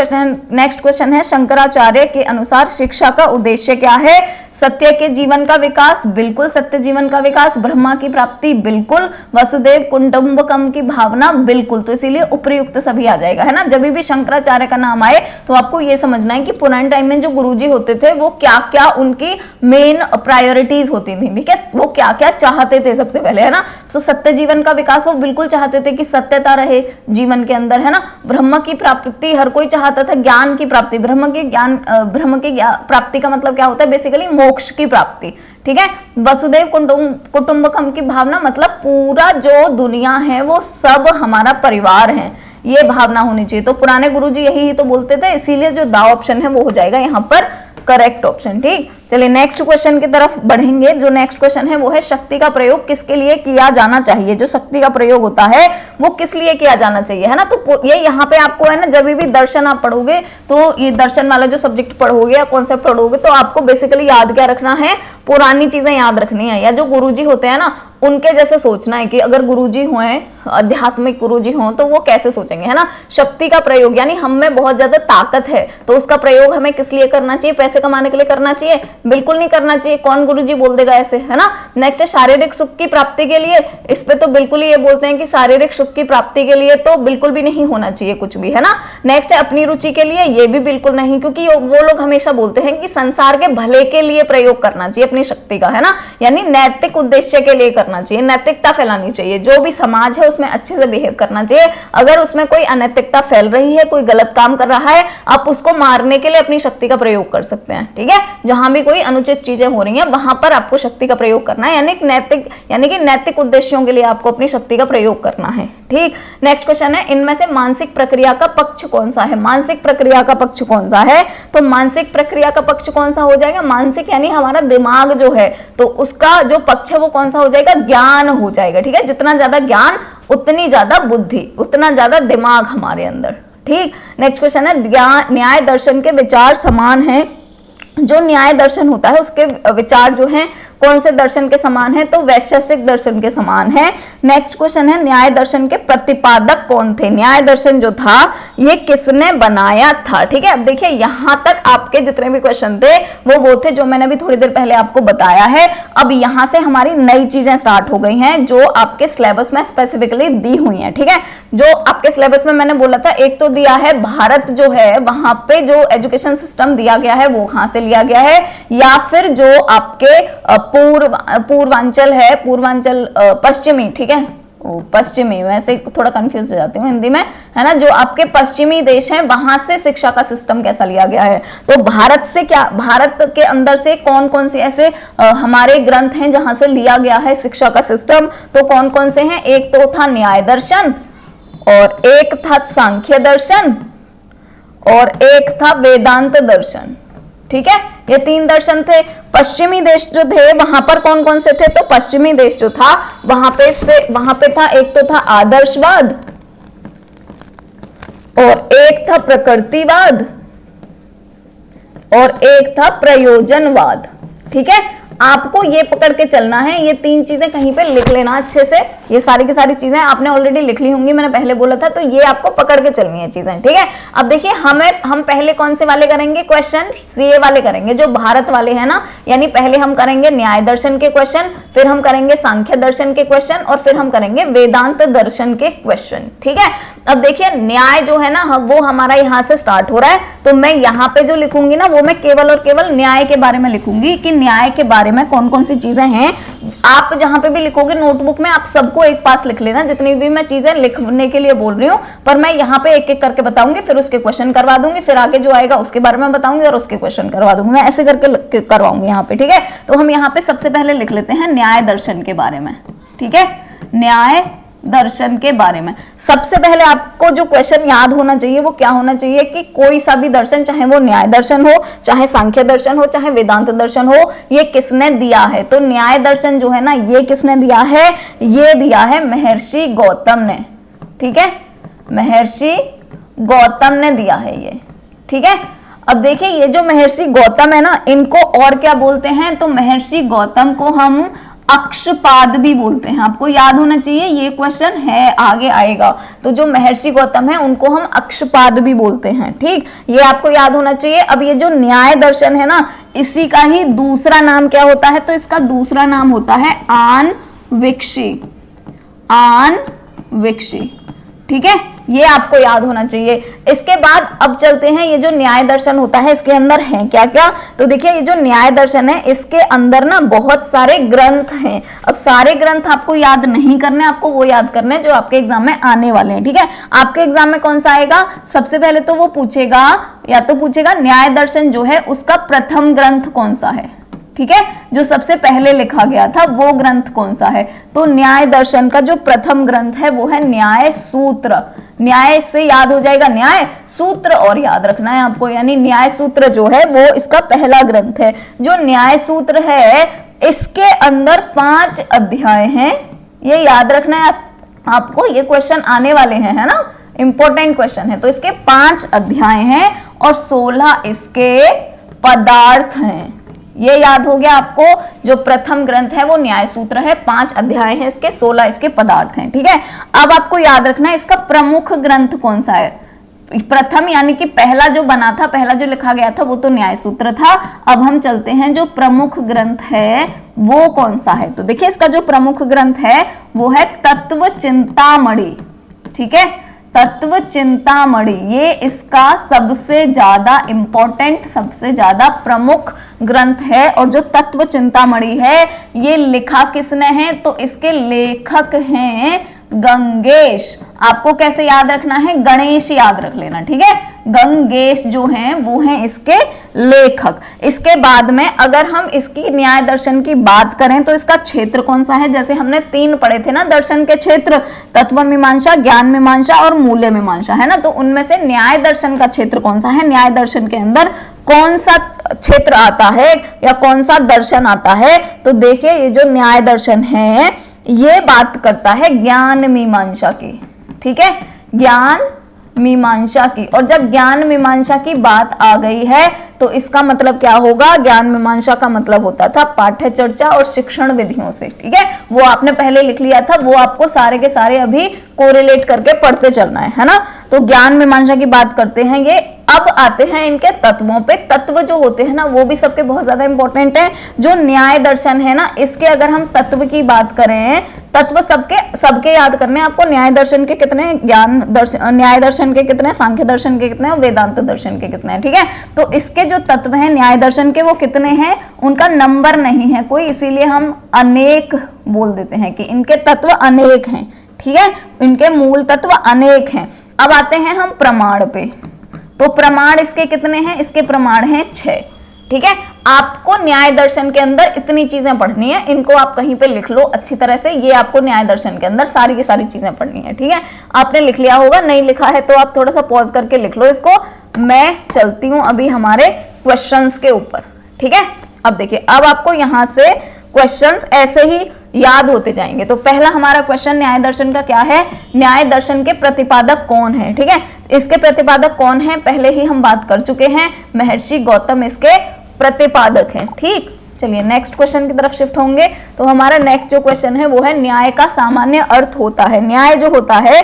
क्वेश्चन है शंकराचार्य के अनुसार शिक्षा का उद्देश्य क्या है। सत्य के जीवन का विकास, बिल्कुल सत्य जीवन का विकास। ब्रह्मा की प्राप्ति, बिल्कुल। वसुदेव कुटुंबकम की भावना, बिल्कुल। तो इसीलिए उपयुक्त सभी आ जाएगा, है ना। जब भी शंकराचार्य का नाम आए तो आपको ये समझना है कि पुराने टाइम में जो गुरुजी होते थे वो क्या क्या उनकी मेन प्रायोरिटीज होती थी। ठीक है, वो क्या क्या चाहते थे सबसे पहले, है ना। तो सत्य जीवन का विकास वो बिल्कुल चाहते थे कि सत्यता रहे जीवन के अंदर, है ना। ब्रह्म की प्राप्ति हर कोई चाहता था, ज्ञान की प्राप्ति, ब्रह्म की प्राप्ति का मतलब क्या होता है, बेसिकली मोक्ष की प्राप्ति। ठीक है, वसुदेव कुटुंबकम की भावना मतलब पूरा जो दुनिया है वो सब हमारा परिवार है, ये भावना होनी चाहिए। तो पुराने गुरुजी यही तो बोलते थे, इसीलिए जो दा ऑप्शन है वो हो जाएगा यहाँ पर करेक्ट ऑप्शन। ठीक, चलिए नेक्स्ट क्वेश्चन की तरफ बढ़ेंगे। जो नेक्स्ट क्वेश्चन है वो है शक्ति का प्रयोग किसके लिए किया जाना चाहिए। जो शक्ति का प्रयोग होता है वो किस लिए किया जाना चाहिए, है ना। तो ये यहाँ पे आपको, है ना, जब भी दर्शन आप पढ़ोगे तो ये दर्शन वाला जो सब्जेक्ट पढ़ोगे या कॉन्सेप्ट पढ़ोगे तो आपको बेसिकली याद क्या रखना है, पुरानी चीजें याद रखनी है, या जो गुरुजी होते हैं ना उनके जैसे सोचना है कि अगर गुरुजी हुए, आध्यात्मिक गुरुजी हों तो वो कैसे सोचेंगे, है ना। शक्ति का प्रयोग यानी हम में बहुत ज्यादा ताकत है तो उसका प्रयोग हमें किस लिए करना चाहिए, पैसे कमाने के लिए करना चाहिए, बिल्कुल नहीं करना चाहिए। कौन गुरुजी बोल देगा ऐसे, है ना। नेक्स्ट है शारीरिक सुख की प्राप्ति के लिए, इस पे तो बिल्कुल ही ये बोलते हैं कि शारीरिक सुख की प्राप्ति के लिए तो बिल्कुल भी नहीं होना चाहिए कुछ भी, है ना। नेक्स्ट है अपनी रुचि के लिए, ये भी बिल्कुल नहीं, क्योंकि वो लोग हमेशा बोलते हैं कि संसार के भले के लिए प्रयोग करना चाहिए अपनी शक्ति का, है ना, यानी नैतिक उद्देश्य के लिए करना चाहिए, नैतिकता फैलानी चाहिए। जो भी समाज है उसमें अच्छे से बिहेव करना चाहिए। अगर उसमें कोई अनैतिकता फैल रही है, कोई गलत काम कर रहा है, आप उसको मारने के लिए अपनी शक्ति का प्रयोग कर सकते हैं। ठीक है, जहां भी कोई अनुचित चीजें हो रही हैं वहां पर आपको शक्ति का प्रयोग करना है, यानी कि नैतिक उद्देश्यों के लिए आपको अपनी शक्ति का प्रयोग करना है। ठीक, नेक्स्ट क्वेश्चन है इनमें से मानसिक प्रक्रिया का पक्ष कौन सा है। मानसिक प्रक्रिया का पक्ष कौन सा है, तो मानसिक प्रक्रिया का पक्ष कौन सा हो जाएगा, मानसिक यानी हमारा दिमाग जो है, तो उसका जो पक्ष है वो कौन सा हो जाएगा, ज्ञान हो जाएगा। ठीक है, जितना ज्यादा ज्ञान उतनी ज्यादा बुद्धि, उतना ज्यादा दिमाग हमारे अंदर। ठीक, नेक्स्ट क्वेश्चन है न्याय दर्शन के विचार समान हैं। जो न्याय दर्शन होता है उसके विचार जो हैं कौन से दर्शन के समान है, तो वैशेषिक दर्शन के समान है। नेक्स्ट क्वेश्चन है न्याय दर्शन के प्रतिपादक कौन थे। न्याय दर्शन जो था ये किसने बनाया था। ठीक है, अब देखिए यहां तक आपके जितने भी क्वेश्चन थे वो थे जो मैंने अभी थोड़ी देर पहले आपको बताया है। अब यहां से हमारी नई चीजें स्टार्ट हो गई हैं जो आपके सिलेबस में स्पेसिफिकली दी हुई हैं। ठीक है, जो आपके सिलेबस में मैंने बोला था, एक तो दिया है भारत जो है वहां पे जो एजुकेशन सिस्टम दिया गया है वो कहां से लिया गया है, या फिर जो आपके पूर्वांचल है, पूर्वांचल पश्चिमी, ठीक है, पश्चिमी, वैसे थोड़ा कंफ्यूज हो जाती हूँ हिंदी में, है ना, जो आपके पश्चिमी देश हैं वहां से शिक्षा का सिस्टम कैसा लिया गया है। तो भारत से क्या, भारत के अंदर से कौन कौन से ऐसे हमारे ग्रंथ हैं जहां से लिया गया है शिक्षा का सिस्टम, तो कौन कौन से हैं, एक तो था न्याय दर्शन, और एक था सांख्य दर्शन, और एक था वेदांत दर्शन। ठीक है, ये तीन दर्शन थे। पश्चिमी देश जो थे वहां पर कौन कौन से थे, तो पश्चिमी देश जो था वहां पे था, एक तो था आदर्शवाद, और एक था प्रकृतिवाद, और एक था प्रयोजनवाद। ठीक है, आपको ये पकड़ के चलना है, ये तीन चीजें कहीं पे लिख लेना अच्छे से। ये सारी की सारी चीजें आपने ऑलरेडी लिख ली होंगी, मैंने पहले बोला था, तो ये आपको पकड़ के चलनी है चीजें। ठीक है, अब देखिए हम पहले कौन से वाले करेंगे क्वेश्चन, सीए वाले करेंगे, जो भारत वाले हैं ना, यानी पहले हम करेंगे न्याय दर्शन के क्वेश्चन, फिर हम करेंगे सांख्य दर्शन के क्वेश्चन, और फिर हम करेंगे वेदांत दर्शन के क्वेश्चन। ठीक है, अब देखिए न्याय जो है ना वो हमारा यहाँ से स्टार्ट हो रहा है, तो मैं यहाँ पे जो लिखूंगी ना वो मैं केवल और केवल न्याय के बारे में लिखूंगी कि न्याय के बारे में कौन कौन सी चीजें हैं। आप जहां पे भी लिखोगे नोटबुक में आप सबको एक पास लिख लेना, जितनी भी मैं चीजें लिखने के लिए बोल रही हूँ, पर मैं यहाँ पे एक एक करके बताऊंगी, फिर उसके क्वेश्चन करवा दूंगी, फिर आगे जो आएगा उसके बारे में बताऊंगी और उसके क्वेश्चन करवा दूंगी, मैं ऐसे करके करवाऊंगी यहाँ पे, ठीक है। तो हम यहाँ पे सबसे पहले लिख लेते हैं न्याय दर्शन के बारे में, ठीक है। न्याय दर्शन के बारे में सबसे पहले आपको जो क्वेश्चन याद होना चाहिए वो क्या होना चाहिए कि कोई सा भी दर्शन, चाहे वो न्याय दर्शन हो, चाहे सांख्य दर्शन हो, चाहे वेदांत दर्शन हो, ये किसने दिया है। तो न्याय दर्शन जो है ना ये किसने दिया है, ये दिया है महर्षि गौतम ने, ठीक है। महर्षि गौतम ने दिया है ये, ठीक है। अब देखिए ये जो महर्षि गौतम है ना, इनको और क्या बोलते हैं, तो महर्षि गौतम को हम अक्षपाद भी बोलते हैं। आपको याद होना चाहिए, ये क्वेश्चन है आगे आएगा। तो जो महर्षि गौतम है उनको हम अक्षपाद भी बोलते हैं, ठीक, ये आपको याद होना चाहिए। अब ये जो न्याय दर्शन है ना, इसी का ही दूसरा नाम क्या होता है, तो इसका दूसरा नाम होता है आनविक्षी, आनविक्षी, ठीक है, ये आपको याद होना चाहिए। इसके बाद अब चलते हैं, ये जो न्याय दर्शन होता है इसके अंदर है क्या क्या, तो देखिए ये जो न्याय दर्शन है इसके अंदर ना बहुत सारे ग्रंथ हैं। अब सारे ग्रंथ आपको याद नहीं करने, आपको वो याद करने जो आपके एग्जाम में आने वाले हैं, ठीक है। आपके एग्जाम में कौन सा आएगा, सबसे पहले तो वो पूछेगा, या तो पूछेगा न्याय दर्शन जो है उसका प्रथम ग्रंथ कौन सा है, ठीक है, जो सबसे पहले लिखा गया था वो ग्रंथ कौन सा है। तो न्याय दर्शन का जो प्रथम ग्रंथ है वो है न्याय सूत्र। न्याय से याद हो जाएगा न्याय सूत्र, और याद रखना है आपको, यानी न्याय सूत्र जो है वो इसका पहला ग्रंथ है। जो न्याय सूत्र है इसके अंदर 5 अध्याय हैं, ये याद रखना है आपको, ये क्वेश्चन आने वाले हैं, है ना, इंपॉर्टेंट क्वेश्चन है। तो इसके 5 अध्याय हैं और 16 इसके पदार्थ हैं, ये याद हो गया आपको। जो प्रथम ग्रंथ है वो न्याय सूत्र है, 5 अध्याय हैं इसके, 16 इसके पदार्थ हैं, ठीक है। अब आपको याद रखना है इसका प्रमुख ग्रंथ कौन सा है। प्रथम यानी कि पहला जो बना था, पहला जो लिखा गया था वो तो न्याय सूत्र था। अब हम चलते हैं जो प्रमुख ग्रंथ है वो कौन सा है, तो देखिए इसका जो प्रमुख ग्रंथ है वो है तत्व चिंतामणि, ठीक है, तत्व चिंतामणि, ये इसका सबसे ज्यादा इंपॉर्टेंट, सबसे ज्यादा प्रमुख ग्रंथ है। और जो तत्व चिंतामणि है ये लिखा किसने है, तो इसके लेखक हैं गंगेश। आपको कैसे याद रखना है, गणेश याद रख लेना, ठीक है। गंगेश जो हैं वो हैं इसके लेखक। इसके बाद में अगर हम इसकी न्याय दर्शन की बात करें तो इसका क्षेत्र कौन सा है, जैसे हमने 3 पढ़े थे ना दर्शन के क्षेत्र, तत्व मीमांसा, ज्ञान मीमांसा और मूल्य मीमांसा, है ना। तो उनमें से न्याय दर्शन का क्षेत्र कौन सा है, न्याय दर्शन के अंदर कौन सा क्षेत्र आता है या कौन सा दर्शन आता है। तो देखिए ये जो न्याय दर्शन है ये बात करता है ज्ञान मीमांसा की, ठीक है, ज्ञान मीमांसा की। और जब ज्ञान मीमांसा की बात आ गई है तो इसका मतलब क्या होगा, ज्ञान मीमांसा का मतलब होता था पाठ्य चर्चा और शिक्षण विधियों से, ठीक है, वो आपने पहले लिख लिया था, वो आपको सारे के सारे अभी कोरिलेट करके पढ़ते चलना है ना। तो ज्ञान मीमांसा की बात करते हैं ये। अब आते हैं इनके तत्वों पे। तत्व जो होते हैं ना वो भी सबके बहुत ज्यादा इंपॉर्टेंट है। जो न्याय दर्शन है ना इसके अगर हम तत्व की बात करें, तत्व सबके याद करने आपको। न्याय दर्शन के कितने, ज्ञान दर्शन, न्याय दर्शन के कितने, सांख्य दर्शन के कितने और वेदांत दर्शन के कितने, ठीक है। तो इसके जो तत्व हैं न्याय दर्शन के वो कितने हैं, उनका नंबर नहीं है कोई, इसीलिए हम अनेक बोल देते हैं कि इनके तत्व अनेक हैं, ठीक है, इनके मूल तत्व अनेक हैं। अब आते हैं हम प्रमाण पे। तो प्रमाण इसके कितने हैं, इसके प्रमाण हैं 6, ठीक है। आपको न्याय दर्शन के अंदर इतनी चीजें पढ़नी है, इनको आप कहीं पे लिख लो अच्छी तरह से। ये आपको न्याय दर्शन के अंदर सारी की सारी चीजें पढ़नी है, ठीक है। आपने लिख लिया होगा, नहीं लिखा है तो आप थोड़ा सा पॉज करके लिख लो इसको। मैं चलती हूं अभी हमारे क्वेश्चंस के ऊपर, ठीक है। अब देखिए, अब आपको यहां से क्वेश्चंस ऐसे ही याद होते जाएंगे। तो पहला हमारा क्वेश्चन न्याय दर्शन का क्या है, न्याय दर्शन के प्रतिपादक कौन है, ठीक है। इसके प्रतिपादक कौन है पहले ही हम बात कर चुके हैं, महर्षि गौतम इसके प्रतिपादक हैं, ठीक। चलिए नेक्स्ट क्वेश्चन की तरफ शिफ्ट होंगे। तो हमारा नेक्स्ट जो क्वेश्चन है वो है न्याय का सामान्य अर्थ होता है। न्याय जो होता है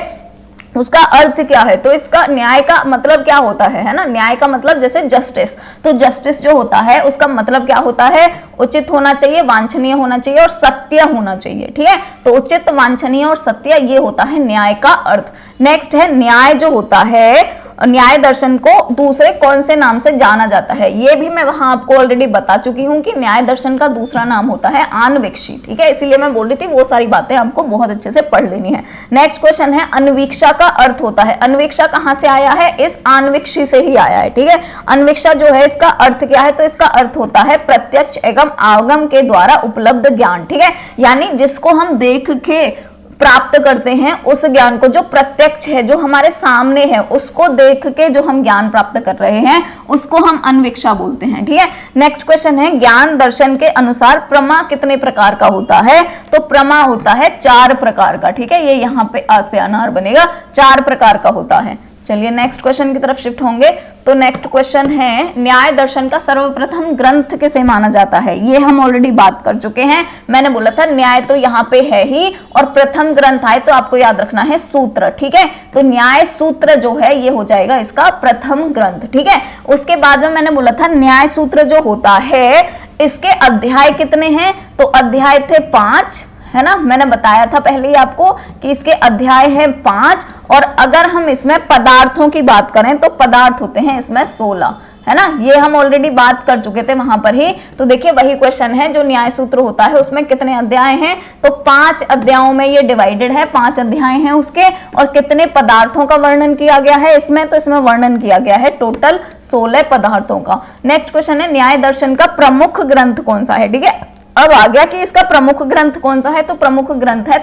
उसका अर्थ क्या है। तो इसका न्याय का मतलब क्या होता है ना, न्याय का मतलब जैसे जस्टिस, तो जस्टिस जो होता है उसका मतलब क्या होता है, उचित होना चाहिए, वांछनीय होना चाहिए और सत्य होना चाहिए, ठीक है। तो उचित, वांछनीय और सत्य, ये होता है न्याय का अर्थ। नेक्स्ट है न्याय जो होता है, न्याय दर्शन को दूसरे कौन से नाम से जाना जाता है, ये भी मैं वहां आपको ऑलरेडी बता चुकी हूं कि न्याय दर्शन का दूसरा नाम होता है आन्वीक्षी, ठीक है। इसीलिए मैं बोल रही थी वो सारी बातें आपको बहुत अच्छे से पढ़ लेनी है। नेक्स्ट क्वेश्चन है अन्वीक्षा का अर्थ होता है, अन्वीक्षा कहां से आया है, इस आन्वीक्षी से ही आया है, ठीक है। अन्वीक्षा जो है इसका अर्थ क्या है, तो इसका अर्थ होता है प्रत्यक्ष एवं आगम के द्वारा उपलब्ध ज्ञान, ठीक है। यानी जिसको हम देख के प्राप्त करते हैं, उस ज्ञान को, जो प्रत्यक्ष है, जो हमारे सामने है, उसको देख के जो हम ज्ञान प्राप्त कर रहे हैं उसको हम अन्वीक्षा बोलते हैं, ठीक है। नेक्स्ट क्वेश्चन है ज्ञान दर्शन के अनुसार प्रमा कितने प्रकार का होता है, तो प्रमा होता है 4 प्रकार का, ठीक है। ये यहाँ पे आ से अनार बनेगा, 4 प्रकार का होता है। चलिए नेक्स्ट क्वेश्चन की तरफ शिफ्ट होंगे। तो नेक्स्ट क्वेश्चन है न्याय दर्शन का सर्वप्रथम ग्रंथ किसे माना जाता है, ये हम ऑलरेडी बात कर चुके हैं। मैंने बोला था न्याय तो यहाँ पे है ही, और प्रथम ग्रंथ आए तो आपको याद रखना है सूत्र, ठीक है। तो न्याय सूत्र जो है ये हो जाएगा इसका प्रथम ग्रंथ, ठीक है। उसके बाद में मैंने बोला था न्याय सूत्र जो होता है इसके अध्याय कितने हैं, तो अध्याय थे 5, है ना। मैंने बताया था पहले ही आपको कि इसके अध्याय है 5, और अगर हम इसमें पदार्थों की बात करें तो पदार्थ होते हैं इसमें 16, है ना। ये हम ऑलरेडी बात कर चुके थे वहां पर ही। तो देखिए वही क्वेश्चन है, जो न्याय सूत्र होता है उसमें कितने अध्याय हैं, तो 5 अध्यायों में ये डिवाइडेड है, 5 अध्याय हैं उसके, और कितने पदार्थों का वर्णन किया गया है इसमें, तो इसमें वर्णन किया गया है टोटल 16 पदार्थों का। नेक्स्ट क्वेश्चन है न्याय दर्शन का प्रमुख ग्रंथ कौन सा है, ठीक है। अब आ गया कि इसका प्रमुख ग्रंथ कौन सा है, तो प्रमुख ग्रंथ है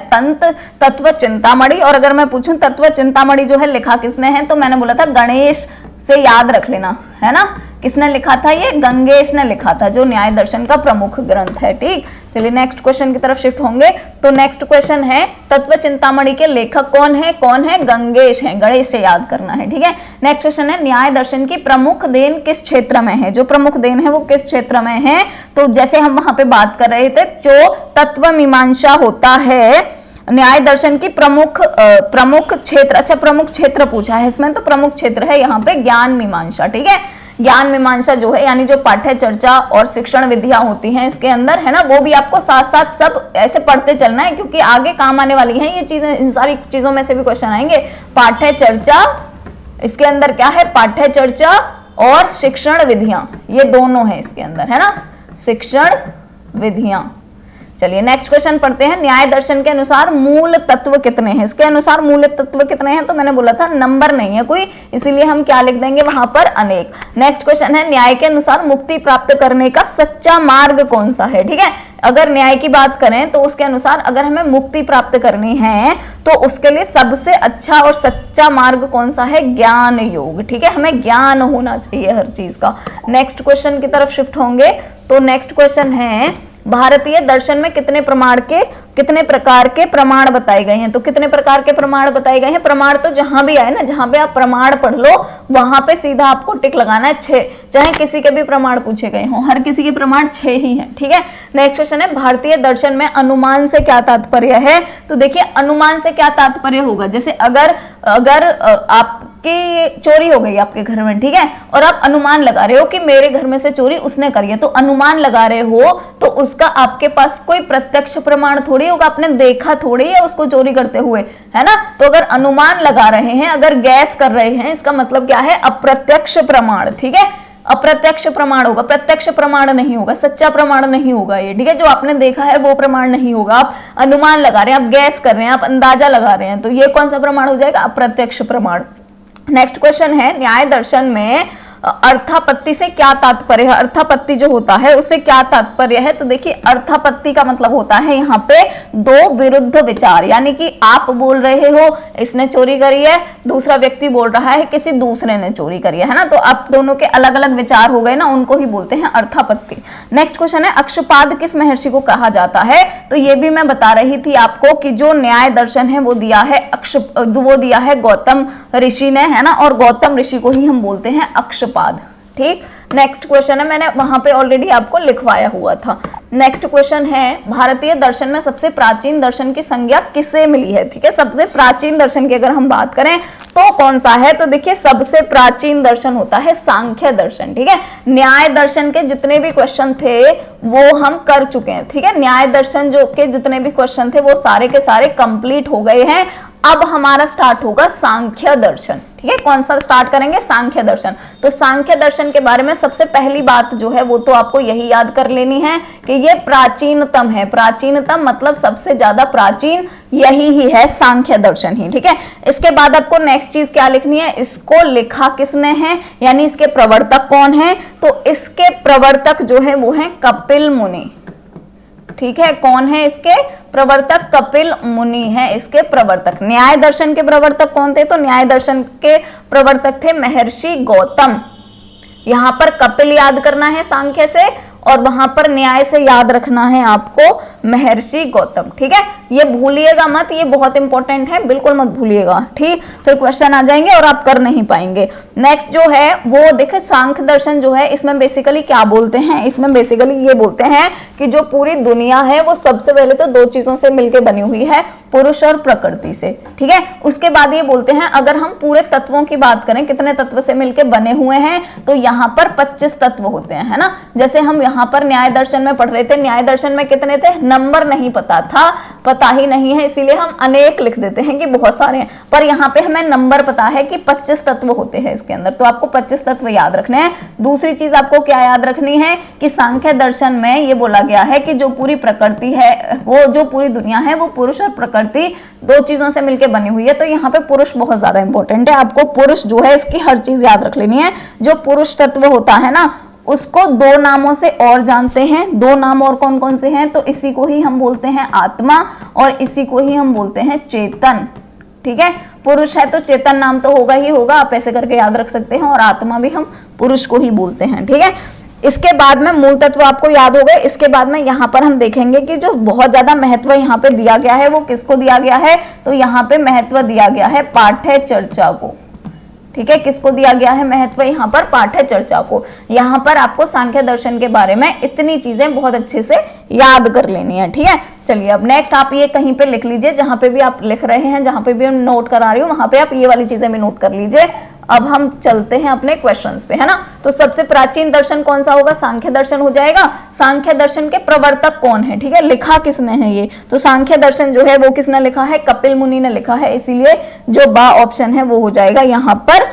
तत्व चिंतामणि। और अगर मैं पूछूं तत्व चिंतामणि जो है लिखा किसने है, तो मैंने बोला था गणेश से याद रख लेना, है ना। किसने लिखा था, ये गंगेश ने लिखा था, जो न्याय दर्शन का प्रमुख ग्रंथ है, ठीक। चलिए नेक्स्ट क्वेश्चन की तरफ शिफ्ट होंगे। तो नेक्स्ट क्वेश्चन है तत्व चिंतामणि के लेखक कौन है, गंगेश है, गणेश से याद करना है, ठीक है। नेक्स्ट क्वेश्चन है न्याय दर्शन की प्रमुख देन किस क्षेत्र में है, जो प्रमुख देन है वो किस क्षेत्र में है, तो जैसे हम वहां पे बात कर रहे थे, जो तत्व मीमांसा होता है न्याय दर्शन की प्रमुख क्षेत्र, अच्छा प्रमुख क्षेत्र पूछा है इसमें, तो प्रमुख क्षेत्र है यहाँ पे ज्ञान मीमांसा, ठीक है। ज्ञान मीमांसा जो है यानी जो पाठ्य चर्चा और शिक्षण विधियां होती हैं इसके अंदर, है ना, वो भी आपको साथ साथ सब ऐसे पढ़ते चलना है, क्योंकि आगे काम आने वाली हैं ये चीजें। इन सारी चीजों में से भी क्वेश्चन आएंगे। पाठ्य चर्चा, इसके अंदर क्या है, पाठ्य चर्चा और शिक्षण विधियां, ये दोनों है इसके अंदर, है ना, शिक्षण विधियां। चलिए नेक्स्ट क्वेश्चन पढ़ते हैं। न्याय दर्शन के अनुसार मूल तत्व कितने हैं, इसके अनुसार मूल तत्व कितने हैं, तो मैंने बोला था नंबर नहीं है कोई, इसीलिए हम क्या लिख देंगे वहां पर, अनेक। नेक्स्ट क्वेश्चन है न्याय के अनुसार मुक्ति प्राप्त करने का सच्चा मार्ग कौन सा है, ठीक है। अगर न्याय की बात करें तो उसके अनुसार अगर हमें मुक्ति प्राप्त करनी है तो उसके लिए सबसे अच्छा और सच्चा मार्ग कौन सा है, ज्ञान योग, ठीक है। हमें ज्ञान होना चाहिए हर चीज का। नेक्स्ट क्वेश्चन की तरफ शिफ्ट होंगे। तो नेक्स्ट क्वेश्चन है भारतीय दर्शन में कितने प्रकार के प्रमाण बताए गए हैं, तो कितने प्रकार के प्रमाण बताए गए हैं। प्रमाण तो जहां भी आए ना, जहां पे आप प्रमाण पढ़ लो वहां पे सीधा आपको टिक लगाना है 6, चाहे किसी के भी प्रमाण पूछे गए हों, हर किसी के प्रमाण 6 ही हैं, ठीक है। नेक्स्ट क्वेश्चन है भारतीय दर्शन में अनुमान से क्या तात्पर्य है, तो देखिए अनुमान से क्या तात्पर्य होगा, जैसे अगर आपकी चोरी हो गई आपके घर में, ठीक है, और आप अनुमान लगा रहे हो कि मेरे घर में से चोरी उसने करी है, तो अनुमान लगा रहे हो तो उसका आपके पास कोई प्रत्यक्ष प्रमाण थोड़ी होगा, आपने देखा थोड़ी है उसको चोरी करते हुए, है ना। तो अगर अनुमान लगा रहे हैं, अगर गैस कर रहे हैं, इसका मतलब क्या है, अप्रत्यक्ष प्रमाण, ठीक है। अप्रत्यक्ष प्रमाण होगा, प्रत्यक्ष प्रमाण नहीं होगा, सच्चा प्रमाण नहीं होगा ये, ठीक है। जो आपने देखा है वो प्रमाण नहीं होगा, आप अनुमान लगा रहे हैं, आप गैस कर रहे हैं, आप अंदाजा लगा रहे हैं, तो ये कौन सा प्रमाण हो जाएगा, अप्रत्यक्ष प्रमाण। नेक्स्ट क्वेश्चन है न्याय दर्शन में अर्थापत्ति से क्या तात्पर्य है, अर्थापत्ति जो होता है उससे क्या तात्पर्य है, तो देखिए अर्थापत्ति का मतलब होता है यहाँ पे दो विरुद्ध विचार, यानी कि आप बोल रहे हो इसने चोरी करी है, दूसरा व्यक्ति बोल रहा है किसी दूसरे ने चोरी करी है ना, तो आप दोनों के अलग अलग विचार हो गए ना, उनको ही बोलते हैं अर्थापत्ति। नेक्स्ट क्वेश्चन है अक्षपाद किस महर्षि को कहा जाता है, तो ये भी मैं बता रही थी आपको कि जो न्याय दर्शन है वो दिया है गौतम ऋषि ने, है ना, और गौतम ऋषि को ही हम बोलते हैं अक्षपाद, ठीक। नेक्स्ट क्वेश्चन है, मैंने वहां पे ऑलरेडी आपको लिखवाया हुआ था, नेक्स्ट क्वेश्चन है, भारतीय दर्शन में सबसे प्राचीन दर्शन की संज्ञा किसे मिली है? ठीक है, सबसे प्राचीन दर्शन की अगर हम बात करें तो कौन सा है? तो देखिए सबसे प्राचीन दर्शन होता है सांख्य दर्शन। ठीक है, न्याय दर्शन के जितने भी क्वेश्चन थे वो हम कर चुके हैं। ठीक है, न्याय दर्शन जो के जितने भी क्वेश्चन थे वो सारे के सारे कंप्लीट हो गए हैं। अब हमारा स्टार्ट होगा सांख्य दर्शन। ठीक है, कौन सा स्टार्ट करेंगे? सांख्य दर्शन। तो सांख्य दर्शन के बारे में सबसे पहली बात जो है वो तो आपको यही याद कर लेनी है कि ये प्राचीनतम है। प्राचीनतम मतलब सबसे ज्यादा प्राचीन यही ही है, सांख्य दर्शन ही। ठीक है, इसके बाद आपको नेक्स्ट चीज क्या लिखनी है? इसको लिखा किसने है, यानी इसके प्रवर्तक कौन है? तो इसके प्रवर्तक जो है वो है कपिल मुनि। ठीक है, कौन है इसके प्रवर्तक? कपिल मुनि है इसके प्रवर्तक। न्याय दर्शन के प्रवर्तक कौन थे? तो न्याय दर्शन के प्रवर्तक थे महर्षि गौतम। यहां पर कपिल याद करना है सांख्य से, और वहां पर न्याय से याद रखना है आपको महर्षि गौतम। ठीक है, ये भूलिएगा मत, ये बहुत इंपॉर्टेंट है, बिल्कुल मत भूलिएगा। ठीक, फिर क्वेश्चन आ जाएंगे और आप कर नहीं पाएंगे। नेक्स्ट जो है वो देखे, सांख्य दर्शन जो है इसमें बेसिकली क्या बोलते हैं? इसमें बेसिकली ये बोलते हैं कि जो पूरी दुनिया है वो सबसे पहले तो दो चीजों से मिलकर बनी हुई है, पुरुष और प्रकृति से। ठीक है, उसके बाद ये बोलते हैं अगर हम पूरे तत्वों की बात करें, कितने तत्व से मिलकर बने हुए हैं, तो यहाँ पर 25 तत्व होते हैं, है ना। जैसे हम यहाँ पर न्याय दर्शन में पढ़ रहे थे, न्याय दर्शन में कितने थे? नंबर नहीं पता था, पता ही नहीं है, इसीलिए हम अनेक लिख देते हैं कि बहुत सारे हैं, पर यहाँ पे हमें नंबर पता है कि 25 तत्व होते हैं इसके अंदर। तो आपको 25 तत्व याद रखने हैं। दूसरी चीज आपको क्या याद रखनी है कि सांख्य दर्शन में ये बोला गया है कि जो पूरी प्रकृति है, वो जो पूरी दुनिया है वो पुरुष और प्रकृति दो चीजों से मिलकर बनी हुई है। तो यहाँ पे पुरुष बहुत ज्यादा इंपॉर्टेंट है, आपको पुरुष जो है इसकी हर चीज याद रख लेनी है। जो पुरुष तत्व होता है ना, उसको दो नामों से और जानते हैं। दो नाम और कौन कौन से हैं? तो इसी को ही हम बोलते हैं आत्मा, और इसी को ही हम बोलते हैं चेतन। ठीक है, पुरुष है तो चेतन नाम तो होगा ही होगा, आप ऐसे करके याद रख सकते हैं, और आत्मा भी हम पुरुष को ही बोलते हैं। ठीक है, इसके बाद में मूल तत्व आपको याद हो गए। इसके बाद में यहाँ पर हम देखेंगे कि जो बहुत ज्यादा महत्व यहाँ पे दिया गया है वो किसको दिया गया है? तो यहाँ पे महत्व दिया गया है पाठ्य चर्चा को। ठीक है, किसको दिया गया है महत्व? यहाँ पर पाठ्य चर्चा को। यहाँ पर आपको सांख्य दर्शन के बारे में इतनी चीजें बहुत अच्छे से याद कर लेनी है। ठीक है, चलिए अब नेक्स्ट आप ये कहीं पे लिख लीजिए, जहां पे भी आप लिख रहे हैं, जहां पे भी हम नोट करा रही हूँ वहां पे आप ये वाली चीजें भी नोट कर लीजिए। अब हम चलते हैं अपने क्वेश्चंस पे, है ना। तो सबसे प्राचीन दर्शन कौन सा होगा? सांख्य दर्शन हो जाएगा। सांख्य दर्शन के प्रवर्तक कौन है? ठीक है, लिखा किसने है ये? तो सांख्य दर्शन जो है वो किसने लिखा है? कपिल मुनि ने लिखा है, इसीलिए जो बा ऑप्शन है वो हो जाएगा यहाँ पर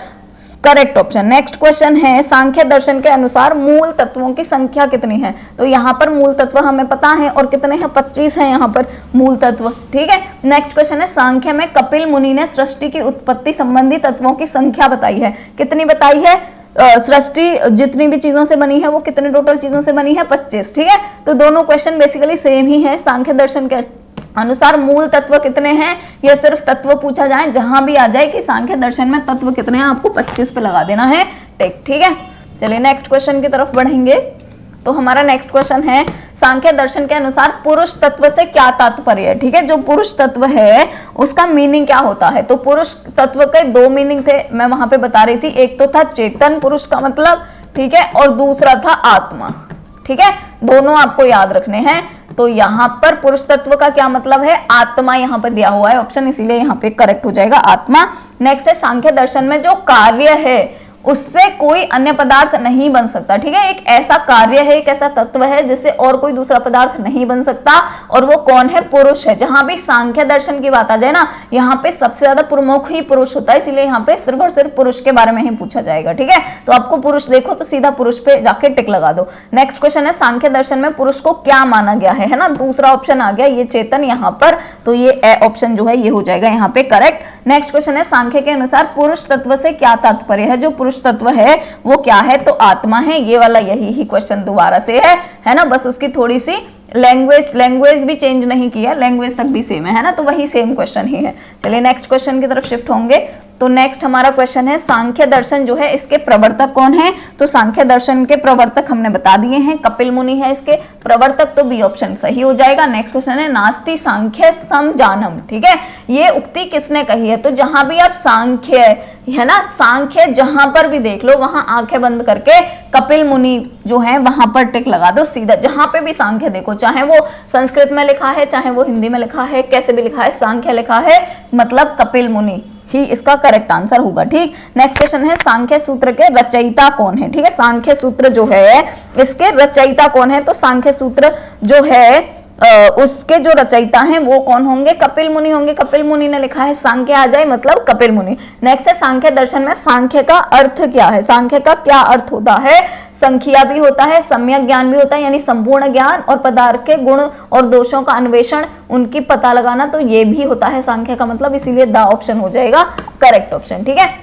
करेक्ट ऑप्शन। नेक्स्ट क्वेश्चन है, सांख्य दर्शन के अनुसार मूल तत्वों की संख्या कितनी है? तो यहाँ पर मूल तत्व हमें पता है, और कितने हैं? 25 हैं यहाँ पर मूल तत्व। ठीक है, नेक्स्ट क्वेश्चन है, सांख्य में कपिल मुनि ने सृष्टि की उत्पत्ति संबंधी तत्वों की संख्या बताई है। कितनी बताई है? सृष्टि जितनी भी चीजों से बनी है वो कितने टोटल चीजों से बनी है? 25। ठीक है, तो दोनों क्वेश्चन बेसिकली सेम ही है। सांख्य दर्शन के अनुसार मूल तत्व कितने हैं? ये सिर्फ तत्व पूछा जाए, जहां भी आ जाए कि सांख्य दर्शन में तत्व कितने हैं, आपको 25 पे लगा देना है टिक। ठीक है, चलिए नेक्स्ट क्वेश्चन की तरफ बढ़ेंगे। तो हमारा नेक्स्ट क्वेश्चन है, सांख्य दर्शन के अनुसार पुरुष तत्व से क्या तात्पर्य है? ठीक है, जो पुरुष तत्व है उसका मीनिंग क्या होता है? तो पुरुष तत्व के दो मीनिंग थे, मैं वहां पे बता रही थी। एक तो था चेतन पुरुष का मतलब, ठीक है, और दूसरा था आत्मा। ठीक है, दोनों आपको याद रखने हैं। तो यहाँ पर पुरुष तत्व का क्या मतलब है? आत्मा यहाँ पर दिया हुआ है ऑप्शन, इसीलिए यहाँ पे करेक्ट हो जाएगा आत्मा। नेक्स्ट है, सांख्य दर्शन में जो कार्य है उससे कोई अन्य पदार्थ नहीं बन सकता। ठीक है, एक ऐसा कार्य है, एक ऐसा तत्व है जिससे और कोई दूसरा पदार्थ नहीं बन सकता, और वो कौन है? पुरुष है। जहां भी सांख्य दर्शन की बात आ जाए ना, यहाँ पे सबसे ज्यादा प्रमुख ही पुरुष होता है, इसीलिए यहाँ पे सिर्फ और सिर्फ पुरुष के बारे में ही पूछा जाएगा। ठीक है, तो आपको पुरुष देखो तो सीधा पुरुष पे जाके टिक लगा दो। नेक्स्ट क्वेश्चन है, सांख्य दर्शन में पुरुष को क्या माना गया है ना। दूसरा ऑप्शन आ गया ये चेतन यहाँ पर, तो ये ए ऑप्शन जो है ये हो जाएगा यहाँ पे करेक्ट। नेक्स्ट क्वेश्चन है, सांख्य के अनुसार पुरुष तत्व से क्या तात्पर्य है? जो पुरुष तत्व है वो क्या है? तो आत्मा है। ये वाला यही ही क्वेश्चन दोबारा से है ना, बस उसकी थोड़ी सी लैंग्वेज भी चेंज नहीं किया, लैंग्वेज तक भी सेम है ना, तो वही सेम क्वेश्चन ही है। चलिए नेक्स्ट क्वेश्चन की तरफ शिफ्ट होंगे। तो नेक्स्ट हमारा क्वेश्चन है सांख्य दर्शन जो है इसके प्रवर्तक कौन है? तो सांख्य दर्शन के प्रवर्तक हमने बता दिए हैं, कपिल मुनि है इसके प्रवर्तक, तो बी ऑप्शन सही हो जाएगा। नेक्स्ट क्वेश्चन है नास्ति सांख्य समजानम, ठीक है, ये उक्ति किसने कही है? तो जहां भी आप सांख्य है ना, सांख्य जहां पर भी देख लो वहां आंखें बंद करके कपिल मुनि जो है वहां पर टिक लगा दो सीधा। जहां पे भी सांख्य देखो, चाहे वो संस्कृत में लिखा है, चाहे वो हिंदी में लिखा है, कैसे भी लिखा है, सांख्य लिखा है मतलब कपिल मुनि ही इसका करेक्ट आंसर होगा। ठीक, नेक्स्ट क्वेश्चन है सांख्य सूत्र के रचयिता कौन है? ठीक है, सांख्य सूत्र जो है इसके रचयिता कौन है? तो सांख्य सूत्र जो है उसके जो रचयिता हैं वो कौन होंगे? कपिल मुनि होंगे। कपिल मुनि ने लिखा है, सांख्य आ जाए मतलब कपिल मुनि। नेक्स्ट है सांख्य दर्शन में सांख्य का अर्थ क्या है? सांख्य का क्या अर्थ होता है? संख्या भी होता है, सम्यक ज्ञान भी होता है, यानी संपूर्ण ज्ञान, और पदार्थ के गुण और दोषों का अन्वेषण, उनकी पता लगाना, तो ये भी होता है सांख्य का मतलब, इसीलिए द ऑप्शन हो जाएगा करेक्ट ऑप्शन। ठीक है,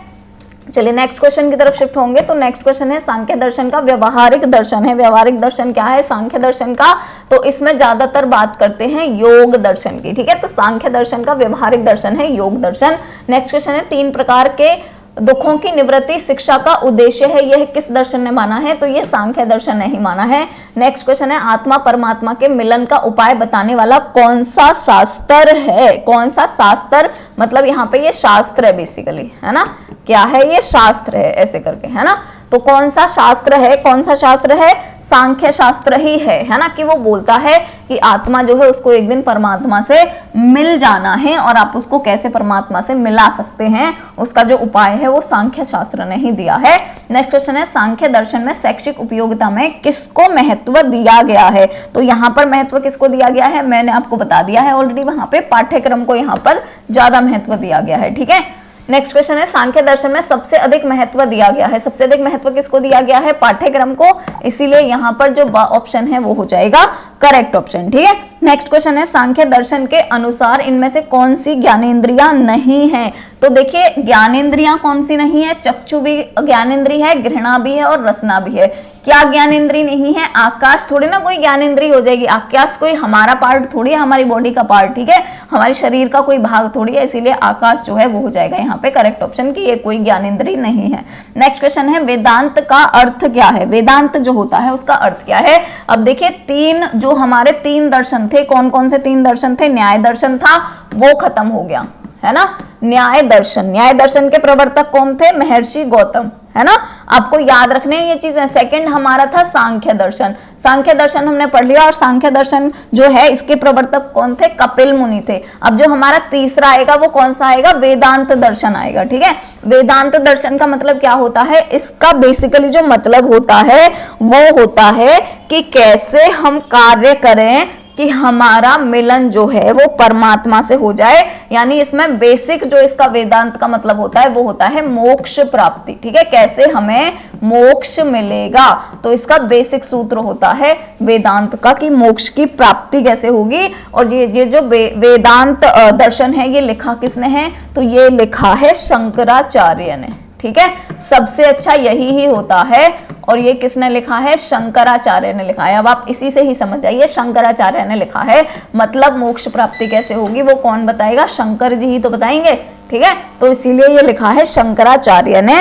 चलिए नेक्स्ट क्वेश्चन की तरफ शिफ्ट होंगे। तो नेक्स्ट क्वेश्चन है सांख्य दर्शन का व्यवहारिक दर्शन है। व्यवहारिक दर्शन क्या है सांख्य दर्शन का? तो इसमें ज्यादातर बात करते हैं योग दर्शन की। ठीक है, तो सांख्य दर्शन का व्यवहारिक दर्शन है योग दर्शन। नेक्स्ट क्वेश्चन है 3 प्रकार के दुखों की निवृत्ति शिक्षा का उद्देश्य है, यह किस दर्शन ने माना है? तो यह सांख्य दर्शन ने ही माना है। नेक्स्ट क्वेश्चन है आत्मा परमात्मा के मिलन का उपाय बताने वाला कौन सा शास्त्र है? कौन सा शास्त्र मतलब यहाँ पे ये शास्त्र है बेसिकली, है ना, क्या है ये? शास्त्र है ऐसे करके, है ना। तो कौन सा शास्त्र है? कौन सा शास्त्र है? सांख्य शास्त्र ही है ना, कि वो बोलता है कि आत्मा जो है उसको एक दिन परमात्मा से मिल जाना है, और आप उसको कैसे परमात्मा से मिला सकते हैं उसका जो उपाय है वो सांख्य शास्त्र ने ही दिया है। नेक्स्ट क्वेश्चन है सांख्य दर्शन में शैक्षिक उपयोगिता में किसको महत्व दिया गया है? तो यहाँ पर महत्व किसको दिया गया है मैंने आपको बता दिया है ऑलरेडी, वहां पे पाठ्यक्रम को यहाँ पर ज्यादा महत्व दिया गया है। ठीक है, नेक्स्ट क्वेश्चन है सांख्य दर्शन में सबसे अधिक महत्व दिया गया है। सबसे अधिक महत्व किसको दिया गया है? पाठ्यक्रम को, इसीलिए यहाँ पर जो ऑप्शन है वो हो जाएगा करेक्ट ऑप्शन। ठीक है, नेक्स्ट क्वेश्चन है सांख्य दर्शन के अनुसार इनमें से कौन सी ज्ञानेंद्रियां नहीं है? तो देखिए ज्ञानेंद्रियां कौन सी नहीं है? चक्षु भी ज्ञानेंद्रिय है, घृणा भी है और रसना भी है। क्या ज्ञानेंद्रिय नहीं है? आकाश थोड़ी ना कोई ज्ञानेंद्रिय हो जाएगी, आकाश कोई हमारा पार्ट थोड़ी है, हमारी बॉडी का पार्ट, ठीक है, हमारे शरीर का कोई भाग थोड़ी है, इसीलिए आकाश जो है वो हो जाएगा यहाँ पे करेक्ट ऑप्शन कि ये कोई ज्ञानेंद्रिय नहीं है। नेक्स्ट क्वेश्चन है वेदांत का अर्थ क्या है? वेदांत जो होता है उसका अर्थ क्या है? अब देखिए 3 जो हमारे 3 दर्शन थे, कौन कौन से 3 दर्शन थे? न्याय दर्शन था, वो खत्म हो गया, है ना, न्याय दर्शन। न्याय दर्शन के प्रवर्तक कौन थे? महर्षि गौतम, है ना, आपको याद रखने ये चीजें। सेकंड हमारा था सांख्य दर्शन, सांख्य दर्शन हमने पढ़ लिया, और सांख्य दर्शन जो है इसके प्रवर्तक कौन थे? कपिल मुनि थे। अब जो हमारा तीसरा आएगा वो कौन सा आएगा? वेदांत दर्शन आएगा। ठीक है, वेदांत दर्शन का मतलब क्या होता है? इसका बेसिकली जो मतलब होता है वो होता है कि कैसे हम कार्य करें कि हमारा मिलन जो है वो परमात्मा से हो जाए, यानी इसमें बेसिक जो इसका वेदांत का मतलब होता है वो होता है मोक्ष प्राप्ति। ठीक है, कैसे हमें मोक्ष मिलेगा, तो इसका बेसिक सूत्र होता है वेदांत का कि मोक्ष की प्राप्ति कैसे होगी। और ये जो वेदांत दर्शन है ये लिखा किसने है? तो ये लिखा है शंकराचार्य ने। ठीक है, सबसे अच्छा यही ही होता है, और ये किसने लिखा है? शंकराचार्य ने लिखा है। अब आप इसी से ही समझ जाइए, शंकराचार्य ने लिखा है, मतलब मोक्ष प्राप्ति कैसे होगी वो कौन बताएगा? शंकर जी ही तो बताएंगे। ठीक है, तो इसीलिए ये लिखा है शंकराचार्य ने।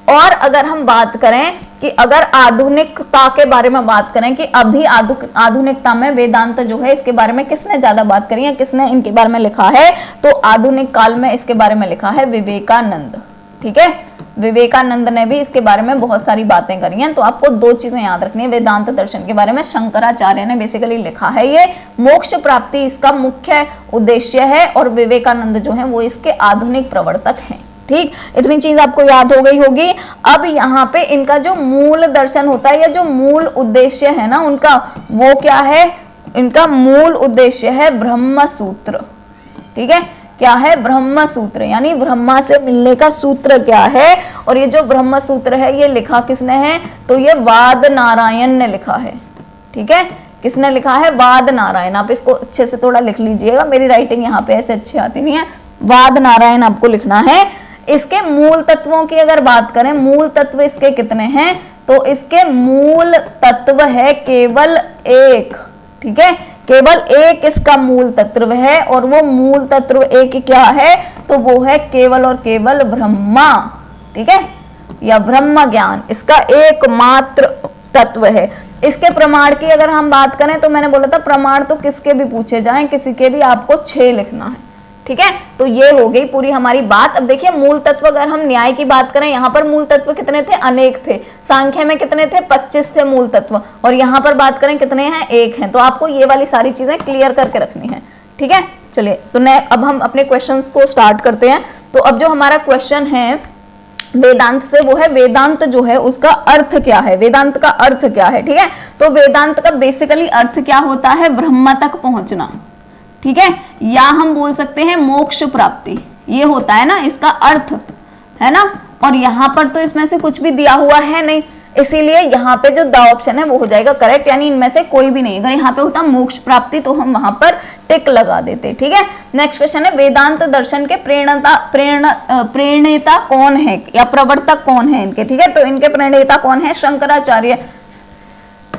और अगर हम बात करें कि अगर आधुनिकता के बारे में बात करें कि अभी आधुनिकता में वेदांत जो है इसके बारे में किसने ज्यादा बात करी है, किसने इनके बारे में लिखा है? तो आधुनिक काल में इसके बारे में लिखा है विवेकानंद। ठीक है, विवेकानंद ने भी इसके बारे में बहुत सारी बातें करी हैं। तो आपको 2 चीजें याद रखनी है वेदांत दर्शन के बारे में। शंकराचार्य ने बेसिकली लिखा है, ये मोक्ष प्राप्ति इसका मुख्य उद्देश्य है, और विवेकानंद जो है वो इसके आधुनिक प्रवर्तक हैं। ठीक, इतनी चीज आपको याद हो गई होगी। अब यहाँ पे इनका जो मूल दर्शन होता है या जो मूल उद्देश्य है ना उनका, वो क्या है? इनका मूल उद्देश्य है ब्रह्म सूत्र। ठीक है, क्या है? ब्रह्म सूत्र, यानी ब्रह्मा से मिलने का सूत्र क्या है? और ये जो ब्रह्म सूत्र है ये लिखा किसने है? तो ये वाद नारायण ने लिखा है। ठीक है, किसने लिखा है? वाद नारायण। आप इसको अच्छे से थोड़ा लिख लीजिएगा, मेरी राइटिंग यहाँ पे ऐसे अच्छी आती नहीं है। वाद नारायण आपको लिखना है। इसके मूल तत्वों की अगर बात करें, मूल तत्व इसके कितने हैं? तो इसके मूल तत्व है केवल 1। ठीक है, केवल 1 इसका मूल तत्व है, और वो मूल तत्व 1 क्या है? तो तो वो है केवल और केवल ब्रह्मा, ठीक है, या ब्रह्म ज्ञान इसका एकमात्र तत्व है। इसके प्रमाण की अगर हम बात करें तो मैंने बोला था प्रमाण तो किसके भी पूछे जाएं, किसी के भी आपको 6 लिखना है, ठीक है। तो ये हो गई पूरी हमारी बात। अब देखिए मूल तत्व, अगर हम न्याय की बात करें, यहाँ पर मूल तत्व कितने थे, अनेक थे। सांख्य में कितने थे, 25 थे मूल तत्व, और यहाँ पर बात करें कितने हैं, 1 हैं। तो आपको ये वाली सारी चीजें क्लियर करके रखनी है, ठीक है। चलिए तो अब हम अपने क्वेश्चंस को स्टार्ट करते हैं। तो अब जो हमारा क्वेश्चन है वेदांत से, वो है वेदांत जो है उसका अर्थ क्या है, वेदांत का अर्थ क्या है, ठीक है। तो वेदांत का बेसिकली अर्थ क्या होता है, ब्रह्म तक पहुंचना, ठीक है, या हम बोल सकते हैं मोक्ष प्राप्ति, ये होता है ना इसका अर्थ, है ना। और यहां पर तो इसमें से कुछ भी दिया हुआ है नहीं, इसीलिए यहाँ पे जो द ऑप्शन है वो हो जाएगा करेक्ट, यानी इनमें से कोई भी नहीं। अगर यहाँ पे होता मोक्ष प्राप्ति तो हम वहां पर टिक लगा देते, ठीक है। नेक्स्ट क्वेश्चन है वेदांत दर्शन के प्रेरणेता कौन है या प्रवर्तक कौन है इनके, ठीक है। तो इनके प्रेरणेता कौन है, शंकराचार्य।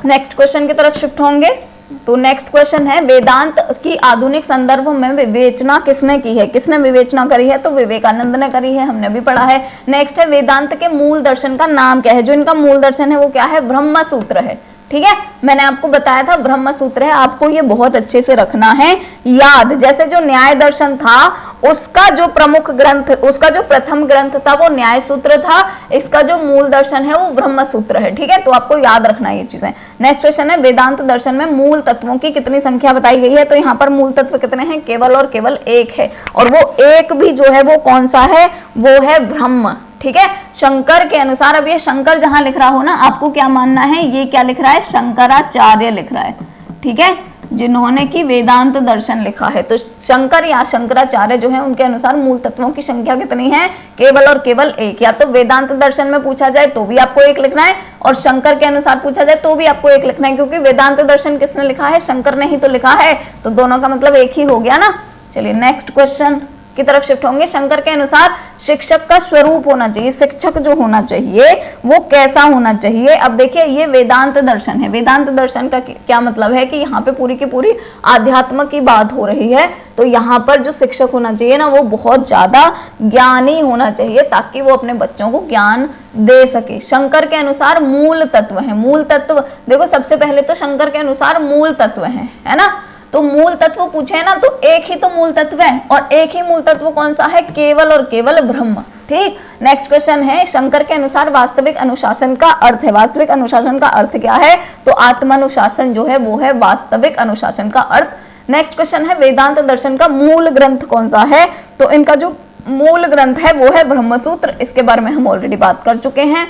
नेक्स्ट क्वेश्चन की तरफ शिफ्ट होंगे। तो नेक्स्ट क्वेश्चन है वेदांत की आधुनिक संदर्भ में विवेचना किसने की है, किसने विवेचना करी है, तो विवेकानंद ने करी है, हमने भी पढ़ा है। नेक्स्ट है वेदांत के मूल दर्शन का नाम क्या है, जो इनका मूल दर्शन है वो क्या है, ब्रह्म सूत्र है, ठीक है। मैंने आपको बताया था ब्रह्म सूत्र है, आपको ये बहुत अच्छे से रखना है याद। जैसे जो न्याय दर्शन था उसका जो प्रमुख ग्रंथ, उसका जो प्रथम ग्रंथ था वो न्याय सूत्र था, इसका जो मूल दर्शन है वो ब्रह्म सूत्र है, ठीक है। तो आपको याद रखना है ये चीजें। नेक्स्ट क्वेश्चन है वेदांत दर्शन में मूल तत्वों की कितनी संख्या बताई गई है, तो यहाँ पर मूल तत्व कितने हैं, केवल और केवल 1 है, और वो 1 भी जो है वो कौन सा है, वो है ब्रह्म, ठीक है। शंकर के अनुसार, अब ये शंकर जहां लिख रहा हो ना, आपको क्या मानना है, ये क्या लिख रहा है, शंकराचार्य लिख रहा है, ठीक है, जिन्होंने की वेदांत दर्शन लिखा है। तो शंकर या शंकराचार्य जो है उनके अनुसार मूल तत्वों की संख्या कितनी है, केवल और केवल 1। या तो वेदांत दर्शन में पूछा जाए तो भी आपको 1 लिखना है, और शंकर के अनुसार पूछा जाए तो भी आपको 1 लिखना है, क्योंकि वेदांत दर्शन किसने लिखा है, शंकर ने ही तो लिखा है, तो दोनों का मतलब 1 ही हो गया ना। चलिए नेक्स्ट क्वेश्चन की तरफ शिफ्ट होंगे। शंकर के अनुसार शिक्षक का स्वरूप होना चाहिए, शिक्षक जो होना चाहिए वो कैसा होना चाहिए। अब देखिए ये वेदांत दर्शन है, वेदांत दर्शन का क्या मतलब है कि यहाँ पे पूरी की पूरी आध्यात्म की बात हो रही है, तो यहाँ पर जो शिक्षक होना चाहिए ना वो बहुत ज्यादा ज्ञानी होना चाहिए, ताकि वो अपने बच्चों को ज्ञान दे सके। शंकर के अनुसार मूल तत्व है, मूल तत्व देखो सबसे पहले तो शंकर के अनुसार मूल तत्व है ना। तो मूल तत्व पूछे ना तो 1 ही तो मूल तत्व है, और 1 ही मूल तत्व कौन सा है, केवल और केवल ब्रह्म, ठीक। नेक्स्ट क्वेश्चन है शंकर के अनुसार वास्तविक अनुशासन का अर्थ है, वास्तविक अनुशासन का अर्थ क्या है, तो आत्मानुशासन जो है वो है वास्तविक अनुशासन का अर्थ। नेक्स्ट क्वेश्चन है वेदांत दर्शन का मूल ग्रंथ कौन सा है, तो इनका जो मूल ग्रंथ है वो है ब्रह्मसूत्र, इसके बारे में हम ऑलरेडी बात कर चुके हैं।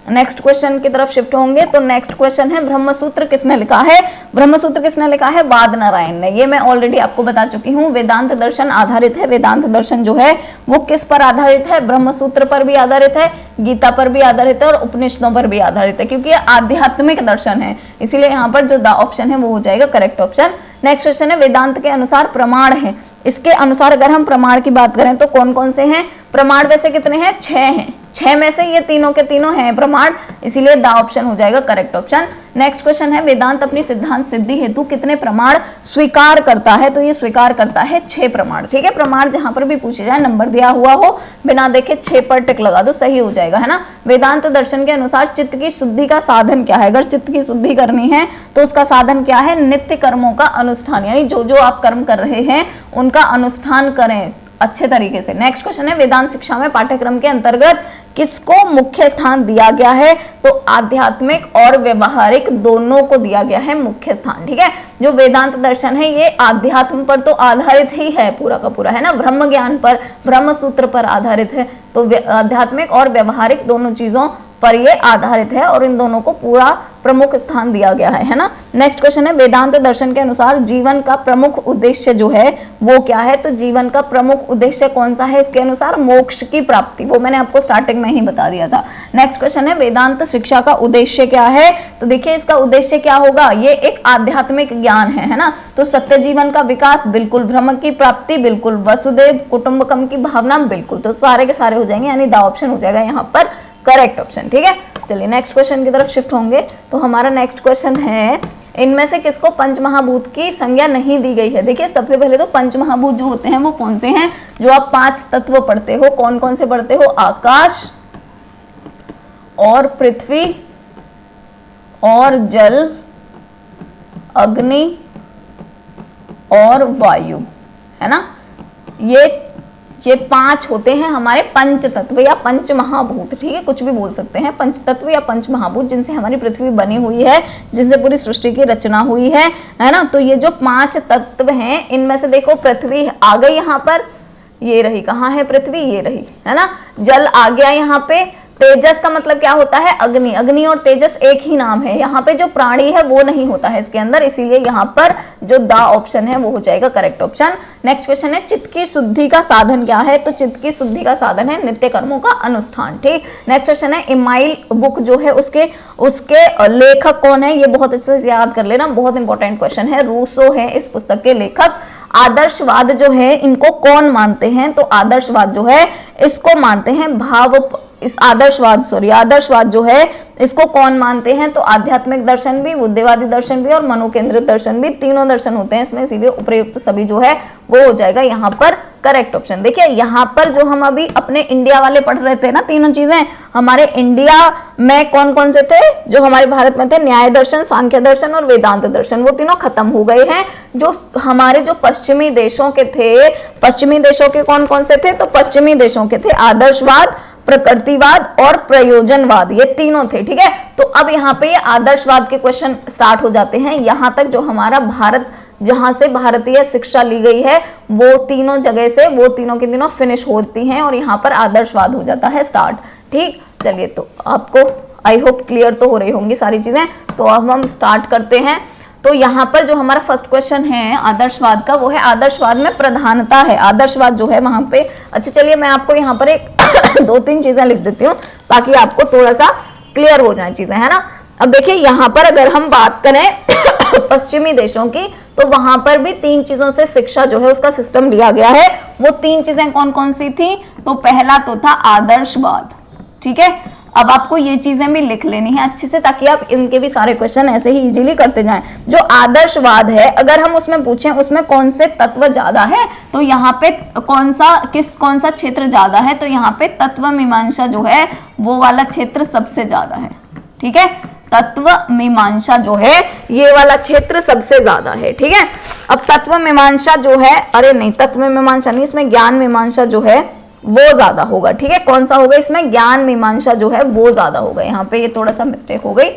नेक्स्ट क्वेश्चन की तरफ शिफ्ट होंगे। तो नेक्स्ट क्वेश्चन है ब्रह्मसूत्र किसने लिखा है, ब्रह्मसूत्र किसने लिखा है, वाद नारायण ने। ये मैं ऑलरेडी आपको बता चुकी हूँ, वेदांत दर्शन आधारित है। वेदांत दर्शन जो है वो किस पर आधारित है, ब्रह्मसूत्र पर भी आधारित है, गीता पर भी आधारित है, और उपनिषदों पर भी आधारित है, क्योंकि ये आध्यात्मिक दर्शन है, इसीलिए यहाँ पर जो द ऑप्शन है वो हो जाएगा करेक्ट ऑप्शन। नेक्स्ट क्वेश्चन है वेदांत के अनुसार प्रमाण है, इसके अनुसार अगर हम प्रमाण की बात करें तो कौन कौन से हैं प्रमाण, वैसे कितने हैं, 6 हैं, 6 में से ये तीनों के तीनों हैं प्रमाण, इसीलिए द ऑप्शन हो जाएगा करेक्ट ऑप्शन। नेक्स्ट क्वेश्चन है वेदांत अपनी सिद्धांत सिद्धि हेतु कितने प्रमाण स्वीकार करता है, तो ये स्वीकार करता है 6 प्रमाण, ठीक है। प्रमाण जहां पर भी पूछे जाए नंबर दिया हुआ हो, बिना देखे 6 पर टिक लगा दो, सही हो जाएगा, है ना। वेदांत दर्शन के अनुसार चित्त की शुद्धि का साधन क्या है, अगर चित्त की शुद्धि करनी है तो उसका साधन क्या है, नित्य कर्मों का अनुष्ठान, यानी जो जो आप कर्म कर रहे हैं उनका अनुष्ठान करें अच्छे तरीके से। नेक्स्ट क्वेश्चन है वेदांत शिक्षा में पाठ्यक्रम के अंतर्गत किसको मुख्य स्थान दिया गया है, तो आध्यात्मिक और व्यवहारिक दोनों को दिया गया है मुख्य स्थान, ठीक है। जो वेदांत दर्शन है ये आध्यात्म पर तो आधारित ही है पूरा का पूरा, है ना, ब्रह्म ज्ञान पर, ब्रह्म सूत्र पर आधारित है, तो आध्यात्मिक और व्यवहारिक दोनों चीजों पर ये आधारित है, और इन दोनों को पूरा प्रमुख स्थान दिया गया है ना। नेक्स्ट क्वेश्चन है वेदांत दर्शन के अनुसार जीवन का प्रमुख उद्देश्य जो है वो क्या है, तो जीवन का प्रमुख उद्देश्य कौन सा है, इसके अनुसार मोक्ष की प्राप्ति, वो मैंने आपको स्टार्टिंग में ही बता दिया था। नेक्स्ट क्वेश्चन है वेदांत शिक्षा का उद्देश्य क्या है, तो देखिए इसका उद्देश्य क्या होगा, ये एक आध्यात्मिक ज्ञान है ना। तो सत्य जीवन का विकास बिल्कुल, ब्रह्म की प्राप्ति बिल्कुल, वसुदेव कुटुंबकम की भावना बिल्कुल, तो सारे के सारे हो जाएंगे, यानी द ऑप्शन हो जाएगा यहाँ पर करेक्ट ऑप्शन, ठीक है। चलिए नेक्स्ट क्वेश्चन की तरफ शिफ्ट होंगे। तो हमारा नेक्स्ट क्वेश्चन है इनमें से किसको पंचमहाभूत की संज्ञा नहीं दी गई है? देखिए सबसे पहले तो पंचमहाभूत जो होते हैं वो कौन से हैं? जो आप 5 तत्व पढ़ते हो, कौन कौन से पढ़ते हो? आकाश और पृथ्वी और जल, अग्नि और वायु, है ना। ये 5 होते हैं हमारे पंच तत्व या पंच महाभूत, ठीक है, कुछ भी बोल सकते हैं, पंच तत्व या पंच महाभूत, जिनसे हमारी पृथ्वी बनी हुई है, जिनसे पूरी सृष्टि की रचना हुई है ना। तो ये जो 5 तत्व हैं, इनमें से देखो पृथ्वी आ गई यहाँ पर, ये रही, कहाँ है पृथ्वी? ये रही, है ना। जल आ गया यहाँ पे, तेजस का मतलब क्या होता है? अग्नि। अग्नि और तेजस एक ही नाम है। यहाँ पे जो प्राणी है वो नहीं होता है इसके अंदर, इसीलिए यहाँ पर जो द ऑप्शन है वो हो जाएगा करेक्ट ऑप्शन। नेक्स्ट क्वेश्चन है चित्त की शुद्धि का साधन क्या है? तो चित्त की शुद्धि का साधन है नित्य कर्मों का अनुष्ठान, ठीक। नेक्स्ट क्वेश्चन है इमाइल बुक जो है उसके लेखक कौन है? ये बहुत अच्छे से याद कर लेना, बहुत इंपॉर्टेंट क्वेश्चन है। रूसो है इस पुस्तक के लेखक। आदर्शवाद जो है इनको कौन मानते हैं? तो आदर्शवाद जो है इसको मानते हैं आदर्शवाद जो है इसको कौन मानते हैं? तो आध्यात्मिक दर्शन भी, बुद्धिवादी दर्शन भी और मनोकेंद्रित दर्शन भी, तीनों दर्शन होते हैं इसमें, इसीलिए उपयुक्त सभी जो है वो हो जाएगा यहाँ पर करेक्ट ऑप्शन। देखिए यहाँ पर जो हम अभी अपने इंडिया वाले पढ़ रहे थे ना, तीनों चीजें हमारे इंडिया में कौन कौन से थे जो हमारे भारत में थे? न्याय दर्शन, सांख्य दर्शन और वेदांत दर्शन, वो तीनों खत्म हो गए हैं। जो हमारे जो पश्चिमी देशों के थे, पश्चिमी देशों के कौन कौन से थे? तो पश्चिमी देशों के थे आदर्शवाद, प्रकृतिवाद और प्रयोजनवाद, ये तीनों थे, ठीक है। तो अब यहाँ पे ये आदर्शवाद के क्वेश्चन स्टार्ट हो जाते हैं। यहाँ तक जो हमारा भारत, जहां से भारतीय शिक्षा ली गई है, वो तीनों जगह से वो तीनों की तीनों फिनिश होती हैं और यहाँ पर आदर्शवाद हो जाता है स्टार्ट, ठीक। चलिए, तो आपको आई होप क्लियर तो हो रही होंगी सारी चीजें। तो अब हम स्टार्ट करते हैं। तो यहाँ पर जो हमारा फर्स्ट क्वेश्चन है आदर्शवाद का, वो है आदर्शवाद में प्रधानता है, आदर्शवाद जो है वहां पे। अच्छा चलिए, मैं आपको यहाँ पर एक 2-3 चीजें लिख देती हूँ ताकि आपको थोड़ा सा क्लियर हो जाए चीजें, है ना। अब देखिए यहाँ पर अगर हम बात करें पश्चिमी देशों की, तो वहां पर भी 3 चीजों से शिक्षा जो है उसका सिस्टम लिया गया है। वो 3 चीजें कौन कौन सी थी? तो पहला तो था आदर्शवाद, ठीक है। अब आपको ये चीजें भी लिख लेनी है अच्छे से, ताकि आप इनके भी सारे क्वेश्चन ऐसे ही इजीली करते जाएं। जो आदर्शवाद है, अगर हम उसमें पूछें उसमें कौन से तत्व ज्यादा है, तो यहाँ पे कौन सा क्षेत्र ज्यादा है? तो यहाँ पे तत्व मीमांसा जो है वो वाला क्षेत्र सबसे ज्यादा है, ठीक है। तत्व मीमांसा जो है ये वाला क्षेत्र सबसे ज्यादा है, ठीक है। अब तत्व मीमांसा जो है, अरे नहीं, तत्व मीमांसा नहीं, इसमें ज्ञान मीमांसा जो है वो ज्यादा होगा, ठीक है। कौन सा होगा इसमें? ज्ञान मीमांसा जो है वो ज्यादा होगा। यहाँ पे ये थोड़ा सा मिस्टेक हो गई,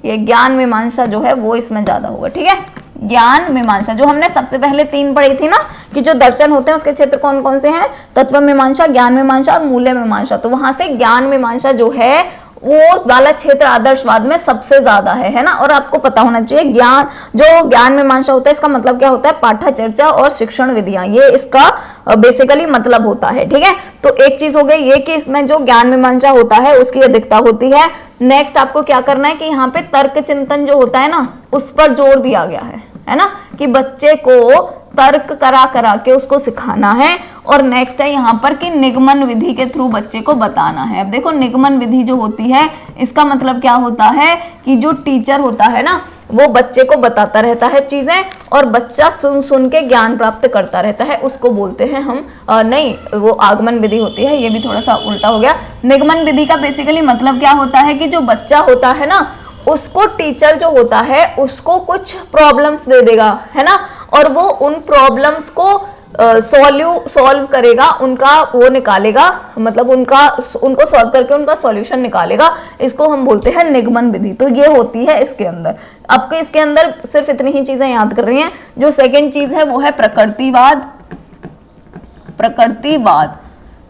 ये ज्ञान मीमांसा जो है वो इसमें ज्यादा होगा, ठीक है। ज्ञान मीमांसा जो हमने सबसे पहले 3 पढ़ी थी ना, कि जो दर्शन होते हैं उसके क्षेत्र कौन कौन से हैं? तत्व मीमांसा, ज्ञान मीमांसा और मूल्य मीमांसा। तो वहां से ज्ञान मीमांसा जो है वो वाला क्षेत्र आदर्शवाद में सबसे ज्यादा है ना। और आपको पता होना चाहिए ज्ञान मीमांसा होता है, इसका मतलब क्या होता है? पाठा चर्चा और शिक्षण विधियां, ये इसका बेसिकली मतलब होता है, ठीक है। तो एक चीज हो गई ये कि इसमें जो ज्ञान मीमांसा होता है उसकी अधिकता होती है। नेक्स्ट आपको क्या करना है कि यहाँ पे तर्क चिंतन जो होता है ना, उस पर जोर दिया गया है ना, कि बच्चे को तर्क करा के उसको सिखाना है। और नेक्स्ट है यहाँ पर कि निगमन विधि के थ्रू बच्चे को बताना है। अब देखो, निगमन विधि जो होती है इसका मतलब क्या होता है कि जो टीचर होता है ना, वो बच्चे को बताता रहता है चीजें और बच्चा सुन के ज्ञान प्राप्त करता रहता है, उसको बोलते हैं हम नहीं, वो आगमन विधि होती है। ये भी थोड़ा सा उल्टा हो गया। निगमन विधि का बेसिकली मतलब क्या होता है कि जो बच्चा होता है ना, उसको टीचर जो होता है उसको कुछ प्रॉब्लम्स दे देगा, है ना, और वो उन प्रॉब्लम्स को सॉल्व करेगा, उनका वो निकालेगा, मतलब उनको सॉल्व करके उनका सॉल्यूशन निकालेगा। इसको हम बोलते हैं निगमन विधि। तो ये होती है इसके अंदर। आपको इसके अंदर सिर्फ इतनी ही चीजें याद कर रही हैं। जो सेकंड चीज है वो है प्रकृतिवाद,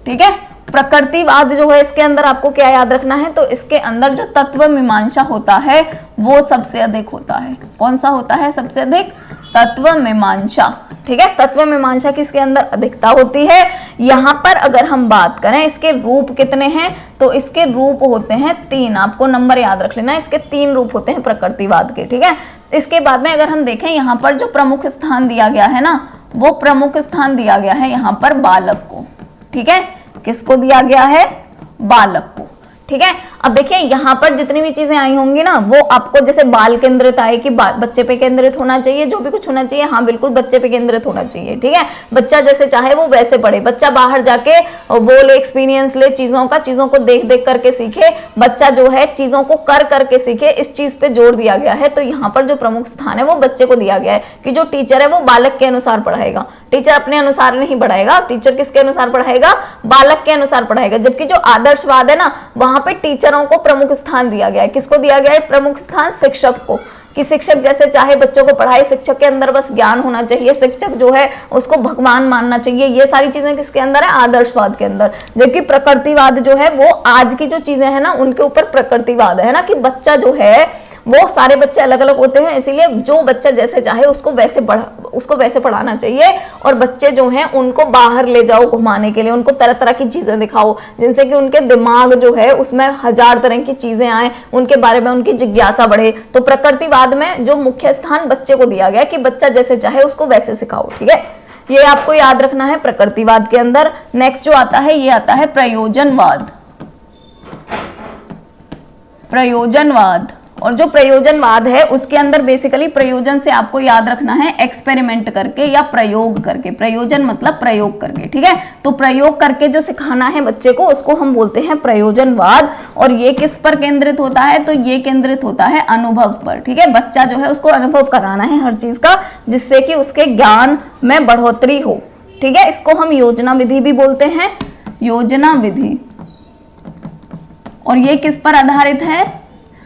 ठीक है। प्रकृतिवाद जो है इसके अंदर आपको क्या याद रखना है? तो इसके अंदर जो तत्व मीमांसा होता है वो सबसे अधिक होता है। कौन सा होता है सबसे अधिक? तत्व मीमांसा, ठीक है। तत्व मीमांसा किसके अंदर अधिकता होती है? यहाँ पर अगर हम बात करें इसके रूप कितने हैं, तो इसके रूप होते हैं 3। आपको नंबर याद रख लेना, इसके 3 रूप होते हैं प्रकृतिवाद के, ठीक है। इसके बाद में अगर हम देखें यहाँ पर जो प्रमुख स्थान दिया गया है ना, वो प्रमुख स्थान दिया गया है यहाँ पर बालक को, ठीक है। किसको दिया गया है? बालक को, ठीक है। अब देखिए यहाँ पर जितनी भी चीजें आई होंगी ना, वो आपको जैसे बाल केंद्रित आए कि बच्चे पे केंद्रित होना चाहिए, जो भी कुछ होना चाहिए, हाँ बिल्कुल बच्चे पे केंद्रित होना चाहिए, ठीक है। बच्चा जैसे चाहे वो वैसे पढ़े, बच्चा बाहर जाके वो ले, एक्सपीरियंस ले चीजों का, चीजों को देख देख करके सीखे, बच्चा जो है चीजों को कर करके सीखे, इस चीज पे जोर दिया गया है। तो यहाँ पर जो प्रमुख स्थान है वो बच्चे को दिया गया है कि जो टीचर है वो बालक के अनुसार पढ़ाएगा, टीचर अपने अनुसार नहीं पढ़ाएगा, टीचर किसके अनुसार पढ़ाएगा, बालक के अनुसार पढ़ाएगा। जबकि जो आदर्शवाद है ना, वहां पे टीचरों को प्रमुख स्थान दिया गया है। किसको दिया गया है प्रमुख स्थान? शिक्षक को, कि शिक्षक जैसे चाहे बच्चों को पढ़ाए, शिक्षक के अंदर बस ज्ञान होना चाहिए, शिक्षक जो है उसको भगवान मानना चाहिए। ये सारी चीजें किसके अंदर है? आदर्शवाद के अंदर। जबकि प्रकृतिवाद जो है वो आज की जो चीजें है ना उनके ऊपर प्रकृतिवाद है ना, कि बच्चा जो है वो सारे बच्चे अलग अलग होते हैं, इसीलिए जो बच्चा जैसे चाहे उसको वैसे पढ़ाना चाहिए। और बच्चे जो हैं उनको बाहर ले जाओ घुमाने के लिए, उनको तरह तरह की चीजें दिखाओ जिनसे कि उनके दिमाग जो है उसमें हजार तरह की चीजें आए, उनके बारे में उनकी जिज्ञासा बढ़े। तो प्रकृतिवाद में जो मुख्य स्थान बच्चे को दिया गया कि बच्चा जैसे चाहे उसको वैसे सिखाओ, ठीक है। ये आपको याद रखना है प्रकृतिवाद के अंदर। नेक्स्ट जो आता है ये आता है प्रयोजनवाद। प्रयोजनवाद, और जो प्रयोजनवाद है उसके अंदर बेसिकली प्रयोजन से आपको याद रखना है एक्सपेरिमेंट करके या प्रयोग करके। प्रयोजन मतलब प्रयोग करके, ठीक है। तो प्रयोग करके जो सिखाना है बच्चे को उसको हम बोलते हैं प्रयोजनवाद। और ये किस पर केंद्रित होता है? तो ये केंद्रित होता है अनुभव पर, ठीक है। बच्चा जो है उसको अनुभव कराना है हर चीज का, जिससे कि उसके ज्ञान में बढ़ोतरी हो, ठीक है। इसको हम योजना विधि भी बोलते हैं, योजना विधि। और ये किस पर आधारित है?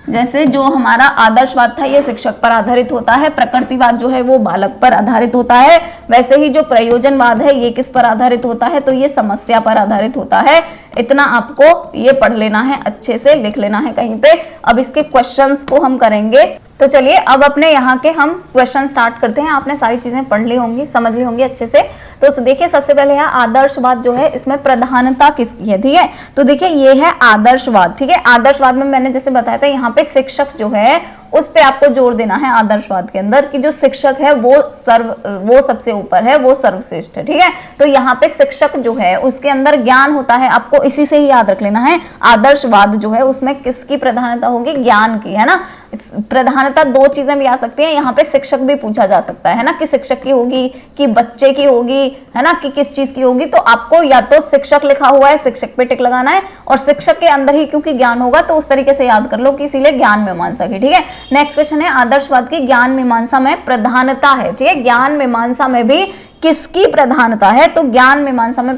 जैसे जो हमारा आदर्शवाद था ये शिक्षक पर आधारित होता है, प्रकृतिवाद जो है वो बालक पर आधारित होता है, वैसे ही जो प्रयोजनवाद है ये किस पर आधारित होता है? तो ये समस्या पर आधारित होता है। इतना आपको ये पढ़ लेना है, अच्छे से लिख लेना है कहीं पे। अब इसके क्वेश्चंस को हम करेंगे। तो चलिए अब अपने यहाँ के हम क्वेश्चन स्टार्ट करते हैं। आपने सारी चीजें पढ़ ली होंगी, समझ ली होंगी अच्छे से। तो देखिए सबसे पहले यहाँ आदर्शवाद जो है इसमें प्रधानता किसकी है, ठीक है। तो देखिए ये है आदर्शवाद, ठीक है। आदर्शवाद में मैंने जैसे बताया था यहाँ पे शिक्षक जो है उस पे आपको जोर देना है आदर्शवाद के अंदर, कि जो शिक्षक है वो सबसे ऊपर है, वो सर्वश्रेष्ठ है, ठीक है। तो यहाँ पे शिक्षक जो है उसके अंदर ज्ञान होता है, आपको इसी से ही याद रख लेना है। आदर्शवाद जो है उसमें किसकी प्रधानता होगी? ज्ञान की, है ना। प्रधानता दो चीजें भी आ सकती हैं, यहाँ पे शिक्षक भी पूछा जा सकता है ना, कि शिक्षक की होगी कि बच्चे की होगी, है ना, कि किस चीज की होगी। तो आपको या तो शिक्षक लिखा हुआ है, शिक्षक पे टिक लगाना है, और शिक्षक के अंदर ही क्योंकि ज्ञान होगा तो उस तरीके से याद कर लो कि इसीलिए ज्ञान मीमांसा की, ठीक है। नेक्स्ट क्वेश्चन है आदर्शवाद की ज्ञान मीमांसा में प्रधानता है, ठीक है। ज्ञान मीमांसा में भी किसकी प्रधानता है? तो ज्ञान मीमांसा में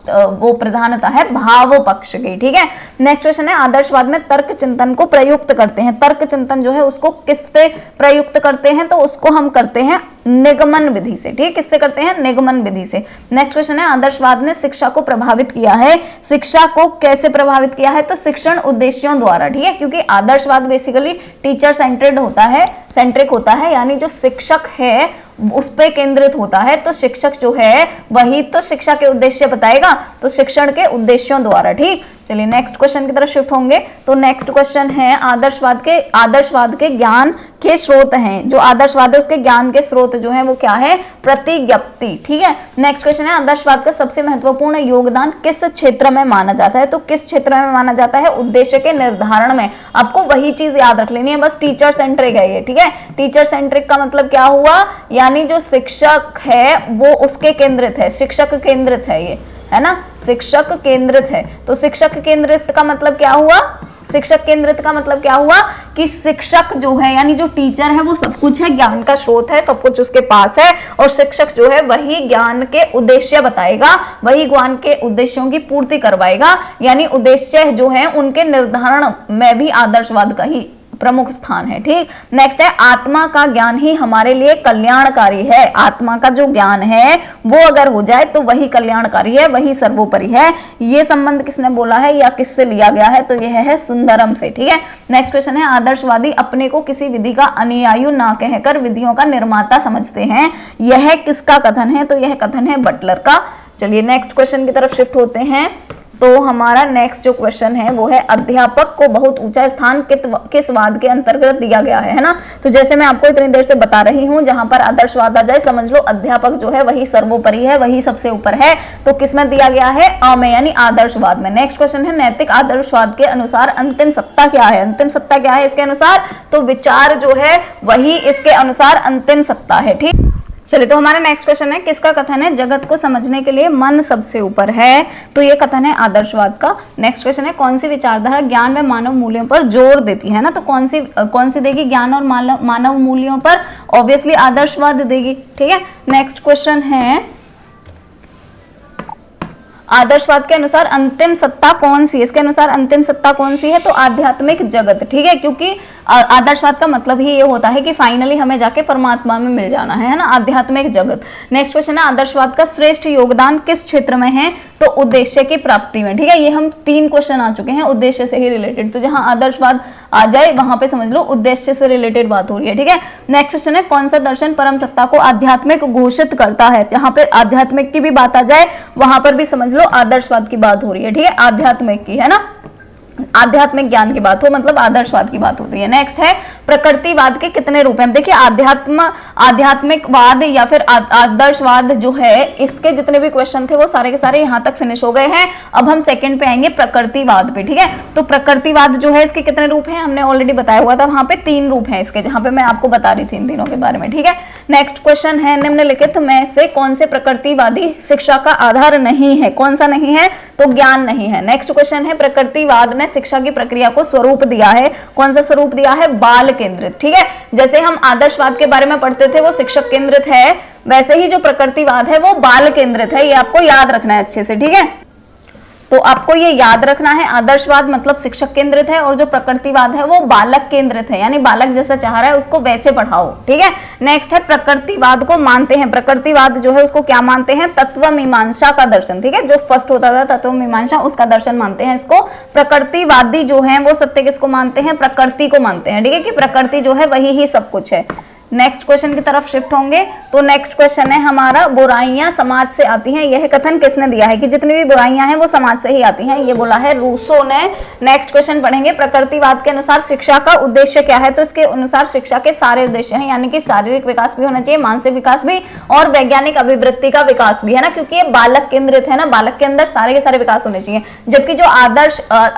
वो प्रधानता है भाव पक्ष की, ठीक है। नेक्स्ट क्वेश्चन है आदर्शवाद में तर्क चिंतन को प्रयुक्त करते हैं। तर्क चिंतन जो है उसको किससे प्रयुक्त करते हैं? तो उसको हम करते हैं निगमन विधि से, ठीक है। किससे करते हैं? निगमन विधि से। नेक्स्ट क्वेश्चन है आदर्शवाद ने शिक्षा को प्रभावित किया है। शिक्षा को कैसे प्रभावित किया है? तो शिक्षण उद्देश्यों द्वारा, ठीक है। क्योंकि आदर्शवाद बेसिकली टीचर सेंट्रेड होता है, सेंट्रिक होता है, यानी जो शिक्षक है उस पे केंद्रित होता है। तो शिक्षक जो है वही तो शिक्षा के उद्देश्य बताएगा, तो शिक्षण के उद्देश्यों द्वारा, ठीक। चलिए नेक्स्ट क्वेश्चन की तरफ शिफ्ट होंगे। तो नेक्स्ट क्वेश्चन है आदर्शवाद के ज्ञान के स्रोत हैं। जो आदर्शवाद है उसके ज्ञान के स्रोत जो है वो क्या है? प्रतिज्ञप्ति, ठीक है। नेक्स्ट क्वेश्चन है आदर्शवाद का सबसे महत्वपूर्ण योगदान किस क्षेत्र में माना जाता है? तो किस क्षेत्र में माना जाता है? उद्देश्य के निर्धारण में। आपको वही चीज याद रख लेनी है, बस टीचर सेंट्रिक है ये, ठीक है। टीचर सेंट्रिक का मतलब क्या हुआ? यानी जो शिक्षक है वो उसके केंद्रित है, शिक्षक केंद्रित है ये, है ना, शिक्षक केंद्रित है। तो शिक्षक केंद्रित का मतलब क्या हुआ? शिक्षक केंद्रित का मतलब क्या हुआ? कि शिक्षक जो है यानी जो टीचर है वो सब कुछ है, ज्ञान का स्रोत है, सब कुछ उसके पास है, और शिक्षक जो है वही ज्ञान के उद्देश्य बताएगा, वही ज्ञान के उद्देश्यों की पूर्ति करवाएगा। यानी उद्देश्य जो है उनके निर्धारण में भी आदर्शवाद का ही प्रमुख स्थान है, ठीक। नेक्स्ट है आत्मा का ज्ञान ही हमारे लिए कल्याणकारी है। आत्मा का जो ज्ञान है वो अगर हो जाए तो वही कल्याणकारी है, वही सर्वोपरि है। ये संबंध किसने बोला है या किससे लिया गया है? तो यह है सुंदरम से, ठीक है। नेक्स्ट क्वेश्चन है आदर्शवादी अपने को किसी विधि का अनुयायी ना कहकर विधियों का निर्माता समझते हैं। यह किसका कथन है? तो यह कथन है बटलर का। चलिए नेक्स्ट क्वेश्चन की तरफ शिफ्ट होते हैं। तो हमारा नेक्स्ट जो क्वेश्चन है वो है अध्यापक को बहुत ऊंचा स्थान किस वाद के अंतर्गत दिया गया है ना। तो जैसे मैं आपको इतनी देर से बता रही हूं, जहां पर आदर्शवाद आ जाए समझ लो अध्यापक जो है वही सर्वोपरि है, वही सबसे ऊपर है। तो किसमें दिया गया है? अ में, यानी आदर्शवाद में। नेक्स्ट क्वेश्चन है नैतिक आदर्शवाद के अनुसार अंतिम सत्ता क्या है? अंतिम सत्ता क्या है इसके अनुसार? तो विचार जो है वही इसके अनुसार अंतिम सत्ता है। ठीक, चलिए तो हमारा नेक्स्ट क्वेश्चन है किसका कथन है जगत को समझने के लिए मन सबसे ऊपर है? तो ये कथन है आदर्शवाद का। नेक्स्ट क्वेश्चन है कौन सी विचारधारा ज्ञान व मानव मूल्यों पर जोर देती है ना। तो कौन सी देगी? ज्ञान और मानव मूल्यों पर ऑब्वियसली आदर्शवाद देगी। ठीक है, नेक्स्ट क्वेश्चन है आदर्शवाद के अनुसार अंतिम सत्ता कौन सी है? इसके अनुसार अंतिम सत्ता कौन सी है? तो आध्यात्मिक जगत। ठीक है, क्योंकि आदर्शवाद का मतलब ही ये होता है कि फाइनली हमें जाके परमात्मा में मिल जाना है ना, आध्यात्मिक जगत। नेक्स्ट क्वेश्चन है आदर्शवाद का श्रेष्ठ योगदान किस क्षेत्र में है? तो उद्देश्य की प्राप्ति में। ठीक है, ये हम 3 क्वेश्चन आ चुके हैं उद्देश्य से ही रिलेटेड। तो जहां आदर्शवाद आ जाए वहां पे समझ लो उद्देश्य से रिलेटेड बात हो रही है। ठीक है, नेक्स्ट क्वेश्चन है कौन सा दर्शन परम सत्ता को आध्यात्मिक घोषित करता है? जहां पे आध्यात्मिक की भी बात आ जाए वहां पर भी समझ लो आदर्शवाद की बात हो रही है। ठीक है, आध्यात्मिक की है ना, आध्यात्मिक ज्ञान की बात हो मतलब आदर्शवाद की बात होती है। नेक्स्ट है प्रकृतिवाद के कितने रूप हैं? देखिए आध्यात्मिकवाद या फिर आदर्शवाद जो है इसके जितने भी क्वेश्चन थे वो सारे के सारे यहाँ तक फिनिश हो गए हैं। अब हम सेकंड पे आएंगे प्रकृतिवाद पे। ठीक है, तो प्रकृतिवाद जो है इसके कितने रूप हैं हमने ऑलरेडी बताया हुआ था, वहां पे 3 रूप हैं इसके, जहां पे मैं आपको बता रही थी इन तीनों के बारे में। ठीक है, नेक्स्ट क्वेश्चन है निम्नलिखित में से कौन से प्रकृतिवादी शिक्षा का आधार नहीं है? कौन सा नहीं है? तो ज्ञान नहीं है। नेक्स्ट क्वेश्चन है प्रकृतिवाद ने शिक्षा की प्रक्रिया को स्वरूप दिया है, कौन सा स्वरूप दिया है? बाल केंद्रित। ठीक है, जैसे हम आदर्शवाद के बारे में पढ़ते थे वो शिक्षक केंद्रित है, वैसे ही जो प्रकृतिवाद है वो बाल केंद्रित है। ये आपको याद रखना है अच्छे से। ठीक है, तो आपको ये याद रखना है आदर्शवाद मतलब शिक्षक केंद्रित है और जो प्रकृतिवाद है वो बालक केंद्रित है, यानी बालक जैसा चाह रहा है उसको वैसे पढ़ाओ। ठीक है, नेक्स्ट है प्रकृतिवाद को मानते हैं, प्रकृतिवाद जो है उसको क्या मानते हैं? तत्व मीमांसा का दर्शन। ठीक है, जो फर्स्ट होता था तत्व मीमांसा उसका दर्शन मानते हैं इसको। प्रकृतिवादी जो है वो सत्य किसको मानते हैं? प्रकृति को मानते हैं। ठीक है, कि प्रकृति जो है वही ही सब कुछ है। नेक्स्ट क्वेश्चन की तरफ शिफ्ट होंगे। तो नेक्स्ट क्वेश्चन है हमारा बुराइयां समाज से आती हैं, यह कथन किसने दिया है? कि जितनी भी बुराइयां हैं वो समाज से ही आती हैं, ये बोला है रूसो ने। नेक्स्ट क्वेश्चन पढ़ेंगे प्रकृतिवाद के अनुसार शिक्षा का उद्देश्य क्या है? तो इसके अनुसार शिक्षा के सारे उद्देश्य हैं, यानी कि शारीरिक विकास भी होना चाहिए, मानसिक विकास भी और वैज्ञानिक अभिवृत्ति का विकास भी है ना, क्योंकि ये बालक केंद्रित है ना, बालक के अंदर सारे के सारे विकास होने चाहिए। जबकि जो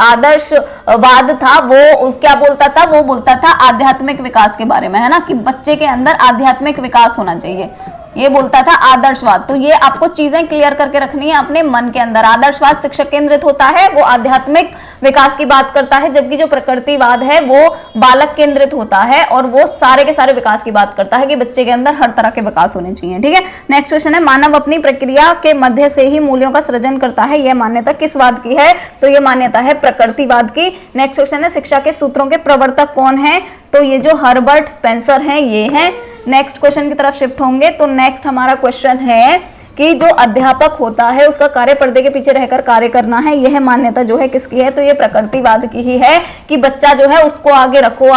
आदर्शवाद था वो क्या बोलता था? वो बोलता था आध्यात्मिक विकास के बारे में, है ना, कि बच्चे के अंदर आध्यात्मिक विकास होना चाहिए, ये बोलता था आदर्शवाद। तो ये आपको चीजें क्लियर करके रखनी है अपने मन के अंदर। आदर्शवाद शिक्षक केंद्रित होता है, वो आध्यात्मिक विकास की बात करता है, जबकि जो प्रकृतिवाद है वो बालक केंद्रित होता है और वो सारे के सारे विकास की बात करता है कि बच्चे के अंदर हर तरह के विकास होने चाहिए। ठीक है, नेक्स्ट क्वेश्चन है मानव अपनी प्रक्रिया के मध्य से ही मूल्यों का सृजन करता है, यह मान्यता किस वाद की है? तो ये मान्यता है प्रकृतिवाद की। नेक्स्ट क्वेश्चन है शिक्षा के सूत्रों के प्रवर्तक कौन है? तो ये जो हर्बर्ट स्पेंसर हैं ये हैं। नेक्स्ट क्वेश्चन की तरफ शिफ्ट होंगे। तो नेक्स्ट हमारा क्वेश्चन है कि जो अध्यापक होता है उसका कार्य पर्दे के पीछे रहकर कार्य करना है, यह मान्यता जो है किसकी है? तो ये प्रकृतिवाद की ही है कि बच्चा जो है उसको आगे रखो,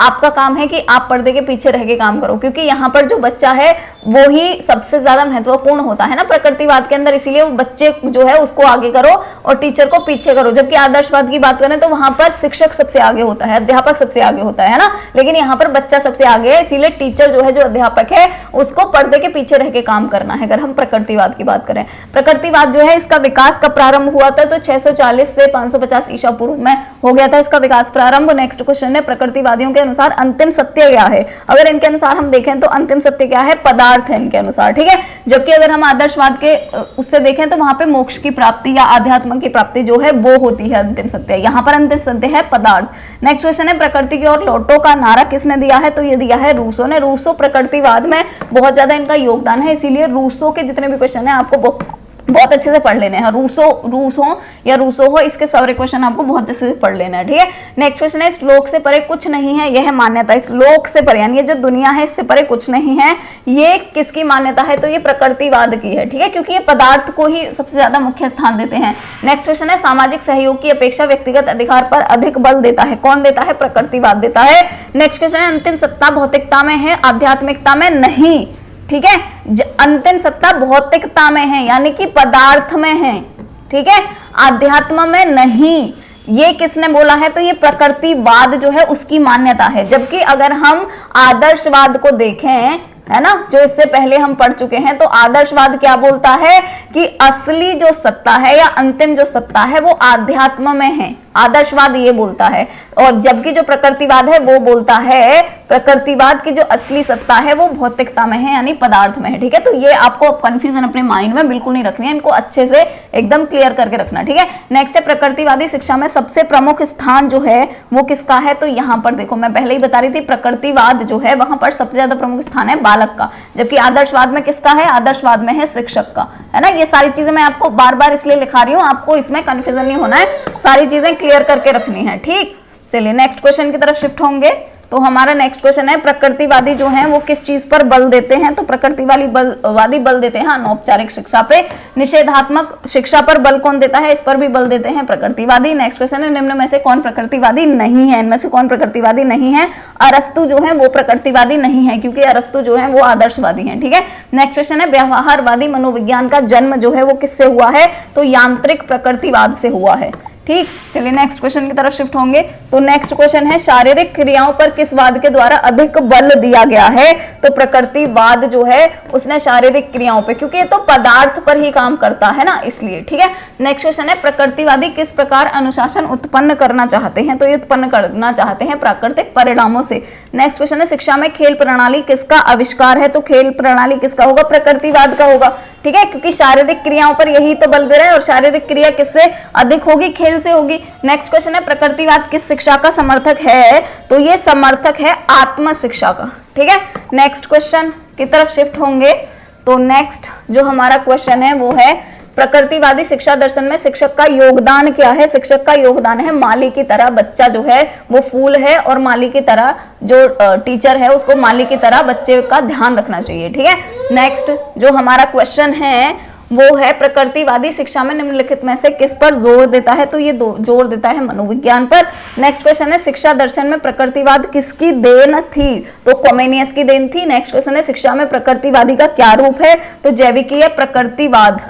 आपका काम है कि आप पर्दे के पीछे रह के काम करो, क्योंकि यहाँ पर जो बच्चा है वो ही सबसे ज्यादा महत्वपूर्ण होता है ना प्रकृतिवाद के अंदर, इसीलिए वो बच्चे जो है उसको आगे करो और टीचर को पीछे करो। जबकि आदर्शवाद की बात करें तो वहां पर शिक्षक सबसे आगे होता है, अध्यापक सबसे आगे होता है ना, लेकिन यहाँ पर बच्चा सबसे आगे है, इसीलिए टीचर जो है जो अध्यापक है उसको पर्दे के पीछे रह के काम करना है। अगर हम प्रकृतिवाद की बात करें, प्रकृतिवाद जो है इसका विकास कब प्रारंभ हुआ था? तो 640 से 550 ईसा पूर्व में हो गया था इसका विकास प्रारंभ। नेक्स्ट क्वेश्चन है प्रकृतिवादियों के अनुसार अंतिम सत्य क्या है? अगर इनके अनुसार हम देखें तो अंतिम सत्य क्या है? पदार्थ है इनके अनुसार। ठीक है, जबकि अगर हम आदर्शवाद के उससे देखें तो वहां पे मोक्ष की प्राप्ति या अध्यात्म की प्राप्ति जो है वो होती है अंतिम सत्य, यहाँ पर अंतिम सत्य है पदार्थ। नेक्स्ट क्वेश्चन है प्रकृति की ओर लौटो का नारा किसने दिया है? तो ये दिया है रूसो ने। रूसो प्रकृतिवाद में बहुत ज्यादा इनका योगदान है, इसीलिए रूसो के जितने भी क्वेश्चन है आपको बहुत अच्छे से पढ़ लेने हैं। रूसो हो इसके सारे क्वेश्चन आपको बहुत अच्छे से पढ़ लेना है। ठीक है, नेक्स्ट क्वेश्चन है श्लोक से परे कुछ नहीं है, यह मान्यता श्लोक से परे यानी ये जो दुनिया है इससे परे कुछ नहीं है, ये किसकी मान्यता है? तो ये प्रकृतिवाद की है। ठीक है, क्योंकि ये पदार्थ को ही सबसे ज्यादा मुख्य स्थान देते हैं। नेक्स्ट क्वेश्चन है सामाजिक सहयोग की अपेक्षा व्यक्तिगत अधिकार पर अधिक बल देता है, कौन देता है? प्रकृतिवाद देता है। नेक्स्ट क्वेश्चन है अंतिम सत्ता भौतिकता में है, आध्यात्मिकता में नहीं। ठीक है, अंतिम सत्ता भौतिकता में है यानी कि पदार्थ में है, ठीक है, आध्यात्म में नहीं। ये किसने बोला है? तो ये प्रकृतिवाद जो है उसकी मान्यता है। जबकि अगर हम आदर्शवाद को देखें, है ना, जो इससे पहले हम पढ़ चुके हैं, तो आदर्शवाद क्या बोलता है कि असली जो सत्ता है या अंतिम जो सत्ता है वो आध्यात्म में है। आदर्शवाद ये बोलता है। और जबकि जो प्रकृतिवाद है वो बोलता है, प्रकृतिवाद की जो असली सत्ता है वो भौतिकता में है, यानी पदार्थ में है। ठीक है, तो ये आपको कंफ्यूजन अपने माइंड में बिल्कुल नहीं रखनी है, इनको अच्छे से एकदम क्लियर करके रखना। ठीक है, नेक्स्ट है प्रकृतिवादी शिक्षा में सबसे प्रमुख स्थान जो है वो किसका है? तो यहाँ पर देखो, मैं पहले ही बता रही थी, प्रकृतिवाद जो है वहां पर सबसे ज्यादा प्रमुख स्थान है बालक का। जबकि आदर्शवाद में किसका है? आदर्शवाद में है शिक्षक का, है ना। ये सारी चीजें मैं आपको बार बार इसलिए लिखा रही हूँ, आपको इसमें कंफ्यूजन नहीं होना है, सारी चीजें क्लियर करके रखनी है। ठीक, चलिए नेक्स्ट क्वेश्चन की तरफ शिफ्ट होंगे। तो हमारा नेक्स्ट क्वेश्चन है, प्रकृतिवादी जो हैं वो किस चीज पर बल देते हैं? तो प्रकृतिवादी बल देते हैं अनौपचारिक शिक्षा पे। निषेधात्मक शिक्षा पर बल कौन देता है? इस पर भी बल देते हैं प्रकृतिवादी। नेक्स्ट क्वेश्चन है, निम्न में से कौन प्रकृतिवादी नहीं है? इनमें से कौन प्रकृतिवादी नहीं है? अरस्तु जो है वो प्रकृतिवादी नहीं है, क्योंकि अरस्तु जो है वो आदर्शवादी है। ठीक है, नेक्स्ट क्वेश्चन है, व्यवहारवादी मनोविज्ञान का जन्म जो है वो किससे हुआ है? तो यांत्रिक प्रकृतिवाद से हुआ है। ठीक, चलिए नेक्स्ट क्वेश्चन की तरफ शिफ्ट होंगे। तो नेक्स्ट क्वेश्चन है, शारीरिक क्रियाओं पर किस वाद के द्वारा अधिक बल दिया गया है? तो प्रकृतिवाद जो है उसने शारीरिक क्रियाओं पे, क्योंकि ये तो पदार्थ पर ही काम करता है ना, इसलिए। ठीक है, नेक्स्ट क्वेश्चन है, प्रकृतिवादी किस प्रकार अनुशासन उत्पन्न करना चाहते हैं? तो ये उत्पन्न करना चाहते हैं प्राकृतिक परिणामों से। नेक्स्ट क्वेश्चन है, शिक्षा में खेल प्रणाली किसका आविष्कार है? तो खेल प्रणाली किसका होगा? प्रकृतिवाद का होगा। ठीक है, क्योंकि शारीरिक क्रियाओं पर यही तो बल दे रहा है, और शारीरिक क्रिया किससे अधिक होगी? खेल से होगी। नेक्स्ट क्वेश्चन है, प्रकृतिवाद किस शिक्षा का समर्थक है? तो ये समर्थक है आत्म शिक्षा का। ठीक है, नेक्स्ट क्वेश्चन की तरफ शिफ्ट होंगे। तो नेक्स्ट जो हमारा क्वेश्चन है वो है, प्रकृतिवादी शिक्षा दर्शन में शिक्षक का योगदान क्या है? शिक्षक का योगदान है माली की तरह, बच्चा जो है वो फूल है, और माली की तरह जो टीचर है उसको माली की तरह बच्चे का ध्यान रखना चाहिए। ठीक है, नेक्स्ट जो हमारा क्वेश्चन है वो है, प्रकृतिवादी शिक्षा में निम्नलिखित में से किस पर जोर देता है? तो ये जोर देता है मनोविज्ञान पर। नेक्स्ट क्वेश्चन है, शिक्षा दर्शन में प्रकृतिवाद किसकी देन थी? तो कॉमेनियस की देन थी। नेक्स्ट क्वेश्चन है, शिक्षा में प्रकृतिवादी का क्या रूप है? तो जैविकीय प्रकृतिवाद।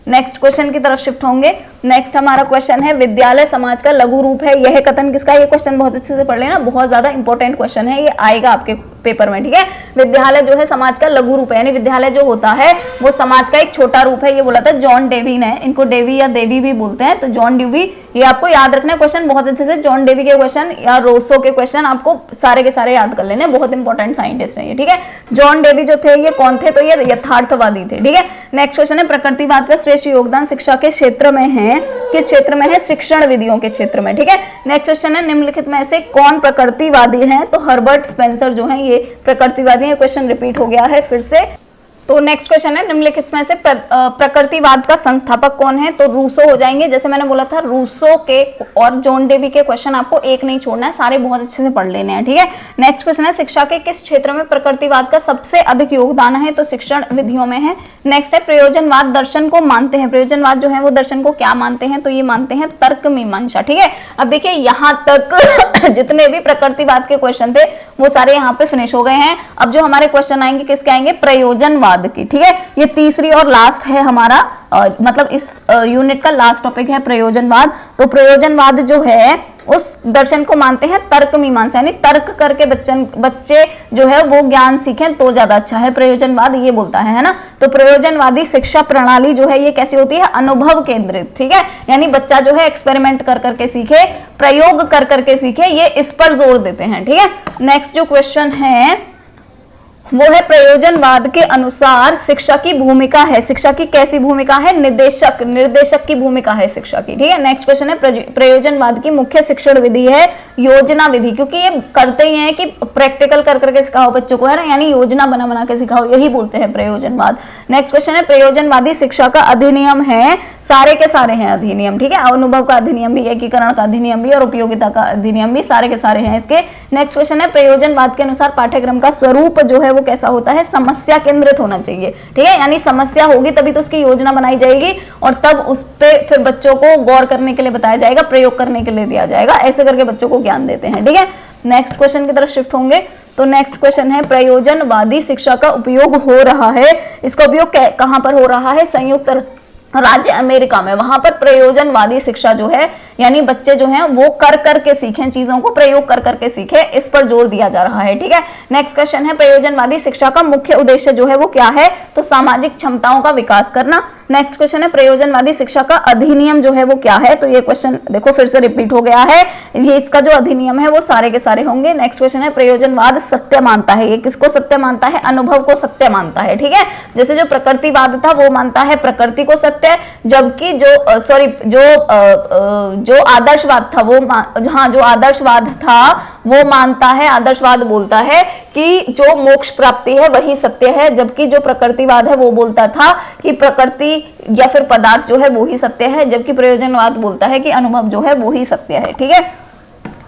नेक्स्ट क्वेश्चन की तरफ शिफ्ट होंगे। नेक्स्ट हमारा क्वेश्चन है, विद्यालय समाज का लघु रूप है, यह कथन किसका? ये क्वेश्चन बहुत अच्छे से पढ़ लेना, बहुत ज्यादा इंपॉर्टेंट क्वेश्चन है, ये आएगा आपके पेपर में। ठीक है, विद्यालय जो है समाज का लघु रूप है, यानी विद्यालय जो होता है वो समाज का एक छोटा रूप है। ये बोला था जॉन डेवी ने, इनको डेवी या देवी भी बोलते हैं, तो जॉन डेवी, ये आपको याद रखना क्वेश्चन बहुत अच्छे से। जॉन डेवी के क्वेश्चन या रोसो के क्वेश्चन आपको सारे के सारे याद कर लेने, बहुत इंपॉर्टेंट साइंटिस्ट है ये। ठीक है, जॉन डेवी जो थे ये कौन थे? तो ये यथार्थवादी थे। ठीक है, नेक्स्ट क्वेश्चन है, प्रकृतिवाद का श्रेष्ठ योगदान शिक्षा के क्षेत्र में है, किस क्षेत्र में है? शिक्षण विधियों के क्षेत्र में। ठीक है, नेक्स्ट क्वेश्चन है, निम्नलिखित में से कौन प्रकृतिवादी हैं? तो हर्बर्ट स्पेंसर जो हैं ये प्रकृतिवादी हैं। क्वेश्चन रिपीट हो गया है फिर से। तो नेक्स्ट क्वेश्चन है, निम्नलिखित में से प्रकृतिवाद का संस्थापक कौन है? तो रूसो हो जाएंगे। जैसे मैंने बोला था, रूसो के और जॉन डेवी के क्वेश्चन आपको एक नहीं छोड़ना है, सारे बहुत अच्छे से पढ़ लेने हैं। ठीक है, नेक्स्ट क्वेश्चन है, शिक्षा के किस क्षेत्र में प्रकृतिवाद का सबसे अधिक योगदान है? तो शिक्षण विधियों में है। नेक्स्ट है, प्रयोजनवाद दर्शन को मानते हैं, प्रयोजनवाद जो है वो दर्शन को क्या मानते हैं? तो ये मानते हैं तर्क मीमांसा। ठीक है, अब देखिए यहाँ तक जितने भी प्रकृतिवाद के क्वेश्चन थे वो सारे यहाँ पे फिनिश हो गए हैं। अब जो हमारे क्वेश्चन आएंगे किसके आएंगे? प्रयोजनवाद की। ठीक है, ये तीसरी और लास्ट है हमारा, मतलब इस यूनिट का लास्ट टॉपिक है प्रयोजनवाद। तो प्रयोजनवाद जो है उस दर्शन को मानते हैं तर्क मीमांसा, यानी तर्क करके बच्चे जो है वो ज्ञान सीखें तो ज्यादा अच्छा है, प्रयोजनवाद ये बोलता है ना। तो प्रयोजनवादी शिक्षा प्रणाली जो है ये कैसी होती है? अनुभव केंद्रित। ठीक है, यानी बच्चा जो है एक्सपेरिमेंट कर करके सीखे, प्रयोग कर करके सीखे, ये इस पर जोर देते हैं। ठीक है, नेक्स्ट जो क्वेश्चन है वो है, प्रयोजनवाद के अनुसार शिक्षा की भूमिका है, शिक्षा की कैसी भूमिका है? निर्देशक की भूमिका है शिक्षा की। ठीक है, नेक्स्ट क्वेश्चन है, प्रयोजनवाद की मुख्य शिक्षण विधि है योजना विधि, क्योंकि ये करते ही हैं कि प्रैक्टिकल कर करके सिखाओ बच्चों को, है ना, यानी योजना बना बना के सिखाओ, यही बोलते हैं प्रयोजनवाद। नेक्स्ट क्वेश्चन है, प्रयोजनवादी शिक्षा का अधिनियम है, सारे के सारे हैं अधिनियम। ठीक है, अनुभव का अधिनियम भी, एकीकरण का अधिनियम भी और उपयोगिता का अधिनियम भी, सारे के सारे हैं इसके। नेक्स्ट क्वेश्चन है, प्रयोजनवाद के अनुसार पाठ्यक्रम का स्वरूप जो है वो कैसा होता है? समस्या केंद्रित होना चाहिए। ठीक है, यानी समस्या होगी तभी तो उसकी योजना बनाई जाएगी, और तब उस पे फिर बच्चों को गौर करने के लिए बताया जाएगा, प्रयोग करने के लिए दिया जाएगा, ऐसे करके बच्चों को ज्ञान देते हैं। ठीक है, नेक्स्ट क्वेश्चन की तरफ शिफ्ट होंगे। तो नेक्स्ट क्वेश्चन है, प्रयोजनवादी शिक्षा का उपयोग हो रहा है, इसका उपयोग कहां पर हो रहा है? संयुक्त राज्य अमेरिका में, वहां पर प्रयोजनवादी शिक्षा जो है, यानी बच्चे जो हैं वो कर करके सीखें, चीजों को प्रयोग कर करके सीखें, इस पर जोर दिया जा रहा है। ठीक है, नेक्स्ट क्वेश्चन है प्रयोजनवादी शिक्षा का मुख्य उद्देश्य जो है वो क्या है, तो सामाजिक क्षमताओं का विकास करना। नेक्स्ट क्वेश्चन है प्रयोजनवादी शिक्षा का अधिनियम जो है वो क्या है, तो ये क्वेश्चन देखो फिर से रिपीट हो गया है, ये इसका जो अधिनियम है वो सारे के सारे होंगे। नेक्स्ट क्वेश्चन है प्रयोजनवाद सत्य मानता है, ये किसको सत्य मानता है, अनुभव को सत्य मानता है। ठीक है, जैसे जो प्रकृतिवाद था वो मानता है प्रकृति को सत्य, जबकि जो आदर्शवाद था वो जो आदर्शवाद था वो मानता है, आदर्शवाद बोलता है कि जो मोक्ष प्राप्ति है वही सत्य है, जबकि जो प्रकृतिवाद है वो बोलता था कि प्रकृति या फिर पदार्थ जो है वो ही सत्य है, जबकि प्रयोजनवाद बोलता है कि अनुभव जो है वो ही सत्य है। ठीक है,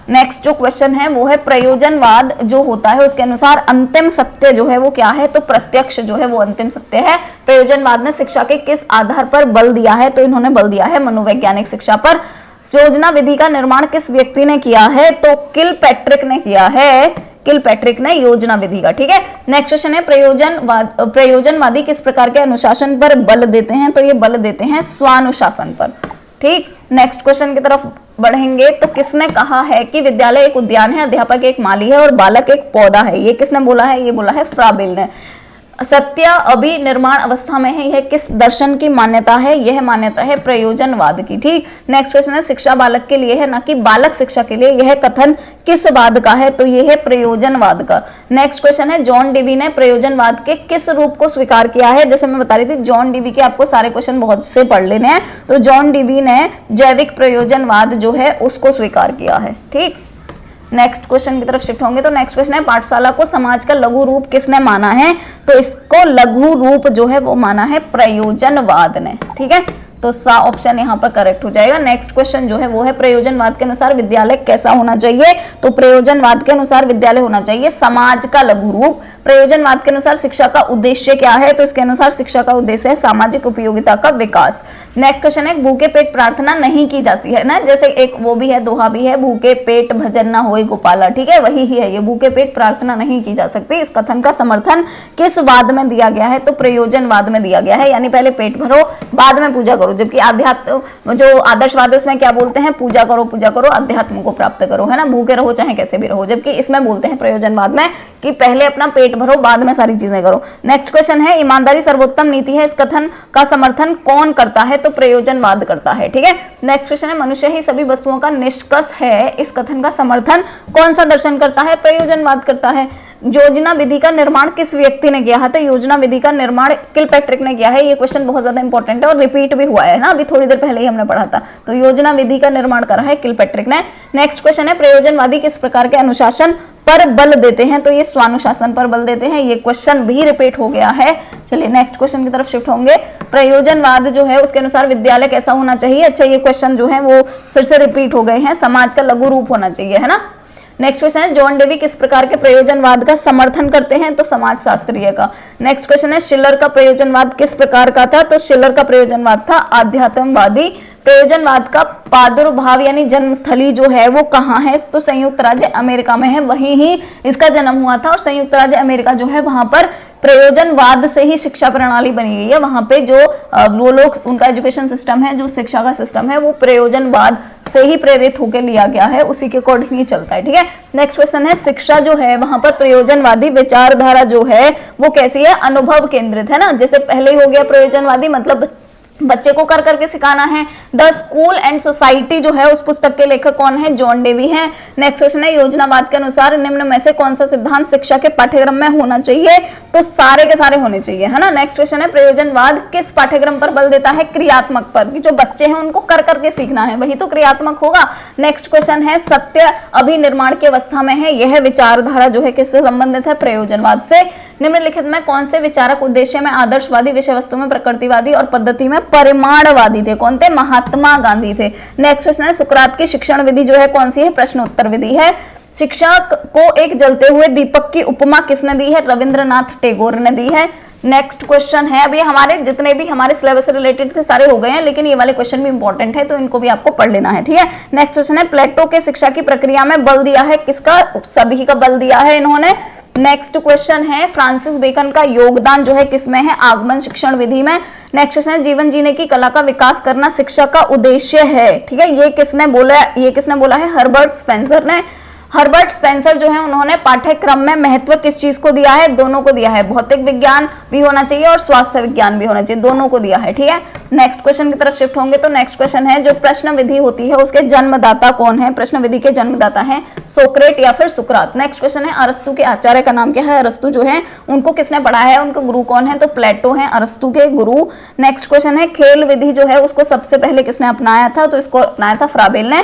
नेक्स्ट जो क्वेश्चन है वो है प्रयोजनवाद जो होता है उसके अनुसार अंतिम सत्य जो है वो क्या है, तो प्रत्यक्ष जो है वो अंतिम सत्य है। प्रयोजनवाद ने शिक्षा के किस आधार पर बल दिया है, तो इन्होंने बल दिया है मनोवैज्ञानिक शिक्षा पर। योजना विधि का निर्माण किस व्यक्ति ने किया है, तो किलपैट्रिक ने किया है, किलपैट्रिक ने योजना विधि का। ठीक है, नेक्स्ट क्वेश्चन है प्रयोजनवादी किस प्रकार के अनुशासन पर बल देते हैं, तो ये बल देते हैं स्वानुशासन पर। ठीक, नेक्स्ट क्वेश्चन की तरफ बढ़ेंगे, तो किसने कहा है कि विद्यालय एक उद्यान है, अध्यापक एक माली है और बालक एक पौधा है, ये किसने बोला है, ये बोला है फ्राबेल ने। सत्य अभी निर्माण अवस्था में है, यह किस दर्शन की मान्यता है, यह मान्यता है प्रयोजनवाद की। ठीक, नेक्स्ट क्वेश्चन है शिक्षा बालक के लिए है ना कि बालक शिक्षा के लिए, यह कथन किस वाद का है, तो यह है प्रयोजनवाद का। नेक्स्ट क्वेश्चन है जॉन डीवी ने प्रयोजनवाद के किस रूप को स्वीकार किया है, जैसे मैं बता रही थी जॉन डीवी के आपको सारे क्वेश्चन बहुत से पढ़ लेने हैं, तो जॉन डीवी ने जैविक प्रयोजनवाद जो है उसको स्वीकार किया है। ठीक, नेक्स्ट क्वेश्चन की तरफ शिफ्ट होंगे, तो नेक्स्ट क्वेश्चन है पाठशाला को समाज का लघु रूप किसने माना है, तो इसको लघु रूप जो है वो माना है प्रयोजनवाद ने। ठीक है, तो सा ऑप्शन यहाँ पर करेक्ट हो जाएगा। नेक्स्ट क्वेश्चन जो है वो है प्रयोजनवाद के अनुसार विद्यालय कैसा होना चाहिए, तो प्रयोजनवाद के अनुसार विद्यालय होना चाहिए समाज का लघु रूप। प्रयोजनवाद के अनुसार शिक्षा का उद्देश्य क्या है, तो इसके अनुसार शिक्षा का उद्देश्य है सामाजिक उपयोगिता का विकास। नेक्स्ट क्वेश्चन है भूखे पेट प्रार्थना नहीं की जाती है ना, जैसे एक वो भी है दोहा भी है, भूखे पेट भजन ना होए गोपाला। ठीक है, वही ही है ये, भूखे पेट प्रार्थना नहीं की जा सकती। इस कथन का समर्थन किस वाद में दिया गया है, तो प्रयोजनवाद में दिया गया है, यानी पहले पेट भरो बाद में पूजा करो, जबकि आध्यात्म जो आदर्शवाद है उसमें क्या बोलते हैं, पूजा करो अध्यात्म को प्राप्त करो, है ना, भूखे रहो चाहे कैसे भी रहो, जबकि इसमें बोलते हैं प्रयोजनवाद में कि पहले अपना पेट भरो बाद में सारी चीजें करो। नेक्स्ट क्वेश्चन है ईमानदारी सर्वोत्तम नीति है, इस कथन का समर्थन कौन करता है, तो प्रयोजनवाद करता है। ठीक है, नेक्स्ट क्वेश्चन है मनुष्य ही सभी वस्तुओं का निष्कर्ष है, इस कथन का समर्थन कौन सा दर्शन करता है, प्रयोजनवाद करता है। योजना विधि का निर्माण किस व्यक्ति ने किया है, तो योजना विधि का निर्माण किलपैट्रिक ने किया है। ये क्वेश्चन बहुत ज्यादा इंपॉर्टेंट है और रिपीट भी हुआ है ना, अभी थोड़ी देर पहले ही हमने पढ़ा था। तो योजना विधि का निर्माण करा है किलपैट्रिक ने। नेक्स्ट क्वेश्चन है प्रयोजनवादी किस प्रकार के अनुशासन पर बल देते हैं, तो ये स्वानुशासन पर बल देते हैं। ये क्वेश्चन भी रिपीट हो गया है। चलिए नेक्स्ट क्वेश्चन की तरफ शिफ्ट होंगे। प्रयोजनवाद जो है उसके अनुसार विद्यालय कैसा होना चाहिए, अच्छा ये क्वेश्चन जो है वो फिर से रिपीट हो गए हैं, समाज का लघु रूप होना चाहिए, है ना। नेक्स्ट क्वेश्चन है जॉन डेवी किस प्रकार के प्रयोजनवाद का समर्थन करते हैं, तो समाज शास्त्रीय का। नेक्स्ट क्वेश्चन है शिलर का प्रयोजनवाद किस प्रकार का था, तो शिलर का प्रयोजनवाद था आध्यात्मवादी। प्रयोजनवाद का प्रादुर्भाव यानी जन्मस्थली जो है वो कहाँ है, तो संयुक्त राज्य अमेरिका में है, वहीं ही इसका जन्म हुआ था। और संयुक्त राज्य अमेरिका जो है वहां पर प्रयोजनवाद से ही शिक्षा प्रणाली बनी गई है। वहां पे जो वो लोग उनका एजुकेशन सिस्टम है, जो शिक्षा का सिस्टम है, वो प्रयोजनवाद से ही प्रेरित होकर लिया गया है, उसी के अकॉर्डिंग ही चलता है। ठीक है, नेक्स्ट क्वेश्चन है शिक्षा जो है वहां पर प्रयोजनवादी विचारधारा जो है वो कैसी है, अनुभव केंद्रित है ना। जैसे पहले ही हो गया प्रयोजनवादी मतलब बच्चे को कर करके सिखाना है। द स्कूल एंड सोसाइटी जो है उस पुस्तक के लेखक कौन है, जॉन डेवी हैं। नेक्स्ट क्वेश्चन है योजनावाद के अनुसार निम्न में से कौन सा सिद्धांत शिक्षा के पाठ्यक्रम में होना चाहिए, तो सारे के सारे होने चाहिए, है ना। नेक्स्ट क्वेश्चन है प्रयोजनवाद किस पाठ्यक्रम पर बल देता है, क्रियात्मक पर, कि जो बच्चे हैं उनको कर करके सीखना है, वही तो क्रियात्मक होगा। नेक्स्ट क्वेश्चन है सत्य अभी निर्माण की अवस्था में है, यह विचारधारा जो है किससे संबंधित है, प्रयोजनवाद से। निम्नलिखित में कौन से विचारक उद्देश्य में आदर्शवादी, विषय वस्तु में प्रकृतिवादी और पद्धति में परिमाणवादी थे, कौन थे, महात्मा गांधी थे। नेक्स्ट क्वेश्चन है सुकरात की शिक्षण विधि जो है कौन सी है, प्रश्न उत्तर विधि है। शिक्षक को एक जलते हुए दीपक की उपमा किसने दी है, रविंद्रनाथ टैगोर ने दी है। नेक्स्ट क्वेश्चन है, अभी हमारे जितने भी हमारे सिलेबस से रिलेटेड थे सारे हो गए हैं, लेकिन ये वाले क्वेश्चन भी इंपॉर्टेंट है तो इनको भी आपको पढ़ लेना है, ठीक है। नेक्स्ट क्वेश्चन है प्लेटो के शिक्षा की प्रक्रिया में बल दिया है किसका, सभी का बल दिया है इन्होंने। नेक्स्ट क्वेश्चन है फ्रांसिस बेकन का योगदान जो है किसमें है, आगमन शिक्षण विधि में। नेक्स्ट क्वेश्चन है जीवन जीने की कला का विकास करना शिक्षा का उद्देश्य है। ठीक है, ये किसने बोला है, हर्बर्ट स्पेंसर ने। हर्बर्ट स्पेंसर जो है उन्होंने पाठ्यक्रम में महत्व किस चीज को दिया है, दोनों को दिया है, भौतिक विज्ञान भी होना चाहिए और स्वास्थ्य विज्ञान भी होना चाहिए, दोनों को दिया है। ठीक है, नेक्स्ट क्वेश्चन की तरफ शिफ्ट होंगे तो नेक्स्ट क्वेश्चन है जो प्रश्न विधि होती है उसके जन्मदाता कौन है, प्रश्न विधि के जन्मदाता है सोक्रेट या फिर सुकरात। नेक्स्ट क्वेश्चन है अरस्तु के आचार्य का नाम क्या है, अरस्तु जो है उनको किसने पढ़ाया है, उनके गुरु कौन है, तो प्लेटो है अरस्तु के गुरु। नेक्स्ट क्वेश्चन है खेल विधि जो है उसको सबसे पहले किसने अपनाया था, तो इसको अपनाया था फ्राबेल ने।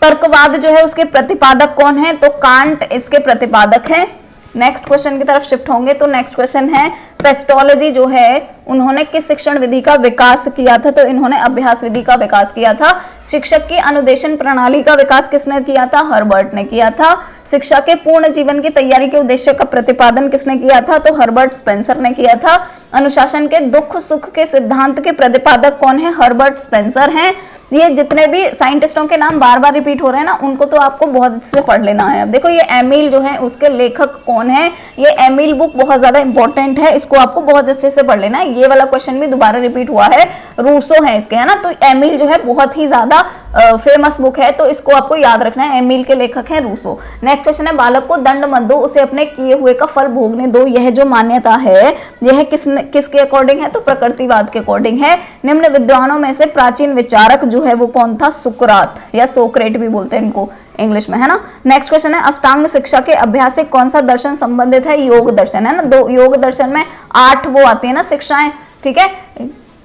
तर्कवाद जो है उसके प्रतिपादक कौन है, तो कांट इसके प्रतिपादक है। नेक्स्ट क्वेश्चन की तरफ शिफ्ट होंगे तो नेक्स्ट क्वेश्चन है पेस्टोलॉजी जो है उन्होंने किस शिक्षण विधि का विकास किया था, तो इन्होंने अभ्यास विधि का विकास किया था। शिक्षक की अनुदेशन प्रणाली का विकास किसने किया था, हर्बर्ट ने किया था। शिक्षा के पूर्ण जीवन की तैयारी के उद्देश्य का प्रतिपादन किसने किया था, तो हर्बर्ट स्पेंसर ने किया था। अनुशासन के दुख सुख के सिद्धांत के प्रतिपादक कौन है, हर्बर्ट स्पेंसर हैं। ये जितने भी साइंटिस्टों के नाम बार बार रिपीट हो रहे हैं ना उनको तो आपको बहुत अच्छे से पढ़ लेना है। अब देखो ये एमिल जो है उसके लेखक कौन है, ये एमिल बुक बहुत ज्यादा इंपॉर्टेंट है, इसको आपको बहुत अच्छे से पढ़ लेना है। ये वाला क्वेश्चन भी दोबारा रिपीट हुआ है, रूसो है इसके, है ना, तो एमिल जो है बहुत ही ज्यादा फेमस बुक है, तो इसको आपको याद रखना है, एमिल के लेखक है रूसो। नेक्स्ट क्वेश्चन है बालक को दंड मत दो, उसे अपने किए हुए का फल भोगने दो, यह जो मान्यता है यह किसके अकॉर्डिंग है, तो प्रकृतिवाद के अकॉर्डिंग है। निम्न विद्वानों में से प्राचीन विचारक जो है वो कौन था, सुकरात या सोक्रेट भी बोलते हैं इनको इंग्लिश में, है ना। नेक्स्ट क्वेश्चन है अष्टांग शिक्षा के अभ्यास से कौन सा दर्शन संबंधित है, योग दर्शन, है ना। दो योग दर्शन में 8 वो आती है ना शिक्षाएं, ठीक है।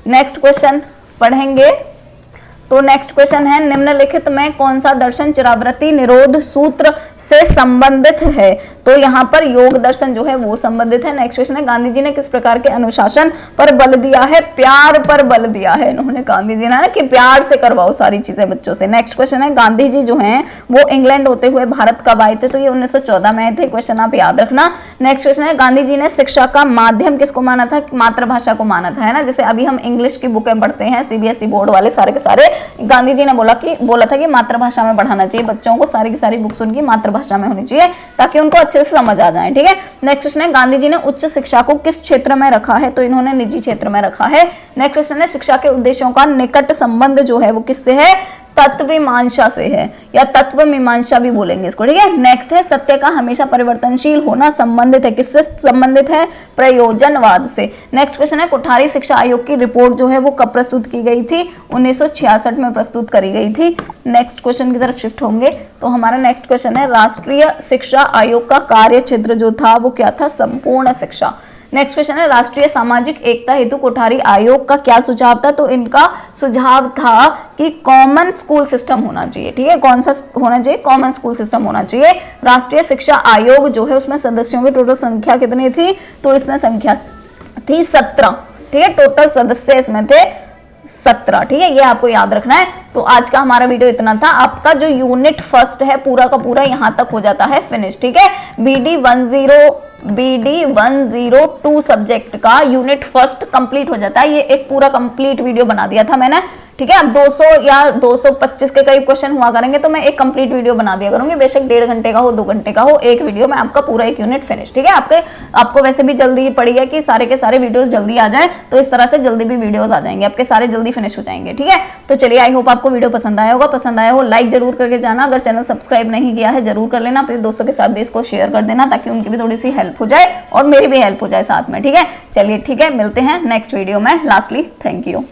नेक्स्ट क्वेश्चन पढ़ेंगे तो नेक्स्ट क्वेश्चन है निम्नलिखित में कौन सा दर्शन चिरावृत्ति निरोध सूत्र से संबंधित है, तो यहाँ पर योग दर्शन जो है वो संबंधित है। नेक्स्ट क्वेश्चन है गांधी जी ने किस प्रकार के अनुशासन पर बल दिया है, प्यार पर बल दिया है इन्होंने, गांधी जी ने ना कि प्यार से करवाओ सारी चीजें बच्चों से। नेक्स्ट क्वेश्चन है गांधी जी जो हैं वो इंग्लैंड होते हुए भारत कब आए थे, तो ये 1914 में आए थे, क्वेश्चन आप याद रखना। नेक्स्ट क्वेश्चन है गांधी जी ने शिक्षा का माध्यम किसको माना था, मातृभाषा को माना था, है ना। जैसे अभी हम इंग्लिश की बुकें पढ़ते हैं सीबीएसई बोर्ड वाले सारे के सारे, गांधी जी ने बोला था कि मातृभाषा में पढ़ाना चाहिए बच्चों को, सारी की सारी बुक्स उनकी मातृभाषा में होनी चाहिए ताकि उनको अच्छे से समझ आ जाए, ठीक है। नेक्स्ट क्वेश्चन है गांधी जी ने उच्च शिक्षा को किस क्षेत्र में रखा है, तो इन्होंने निजी क्षेत्र में रखा है। नेक्स्ट क्वेश्चन है शिक्षा के उद्देश्यों का निकट संबंध जो है वो किससे है, तत्वमीमांसा से है या तत्व मीमांसा भी बोलेंगे इसको, ठीक है। नेक्स्ट है सत्य का हमेशा परिवर्तनशील होना संबंधित है, किससे संबंधित है, प्रयोजनवाद से। नेक्स्ट क्वेश्चन है कोठारी शिक्षा आयोग की रिपोर्ट जो है वो कब प्रस्तुत की गई थी, 1966 में प्रस्तुत करी गई थी। नेक्स्ट क्वेश्चन की तरफ शिफ्ट होंगे तो हमारा नेक्स्ट क्वेश्चन है राष्ट्रीय शिक्षा आयोग का कार्य क्षेत्र जो था वो क्या था, संपूर्ण शिक्षा। नेक्स्ट क्वेश्चन है राष्ट्रीय सामाजिक एकता हेतु कोठारी आयोग का क्या सुझाव था, तो इनका सुझाव था कि कॉमन स्कूल सिस्टम होना चाहिए, ठीक है। कौन सा होना चाहिए, कॉमन स्कूल सिस्टम होना चाहिए। राष्ट्रीय शिक्षा आयोग जो है उसमें सदस्यों की टोटल संख्या कितनी थी, तो इसमें संख्या थी 17, ठीक है। टोटल सदस्य इसमें थे 17, ठीक है, ये आपको याद रखना है। तो आज का हमारा वीडियो इतना था। आपका जो यूनिट फर्स्ट है पूरा का पूरा यहाँ तक हो जाता है फिनिश, ठीक है। BD 102 सब्जेक्ट का यूनिट फर्स्ट कंप्लीट हो जाता है। ये एक पूरा कंप्लीट वीडियो बना दिया था मैंने, ठीक है। अब 200 या 225 के करीब क्वेश्चन हुआ करेंगे तो मैं एक कंप्लीट वीडियो बना दिया करूंगी, बेशक 1.5 घंटे का हो 2 घंटे का हो, एक वीडियो में आपका पूरा एक यूनिट फिनिश, ठीक है। आपको वैसे भी जल्दी पड़ी है कि सारे के सारे वीडियोस जल्दी आ जाए, तो इस तरह से जल्दी भी वीडियोस आ जाएंगे, आपके सारे जल्दी फिनिश हो जाएंगे, ठीक है। तो चलिए आई होप आपको वीडियो पसंद आया होगा, पसंद आया हो लाइक जरूर करके जाना, अगर चैनल सब्सक्राइब नहीं किया है जरूर कर लेना, अपने दोस्तों के साथ भी इसको शेयर कर देना ताकि उनकी भी थोड़ी सी हेल्प हो जाए और मेरी भी हेल्प हो जाए साथ में, ठीक है। चलिए ठीक है, मिलते हैं नेक्स्ट वीडियो में। Lastly thank you.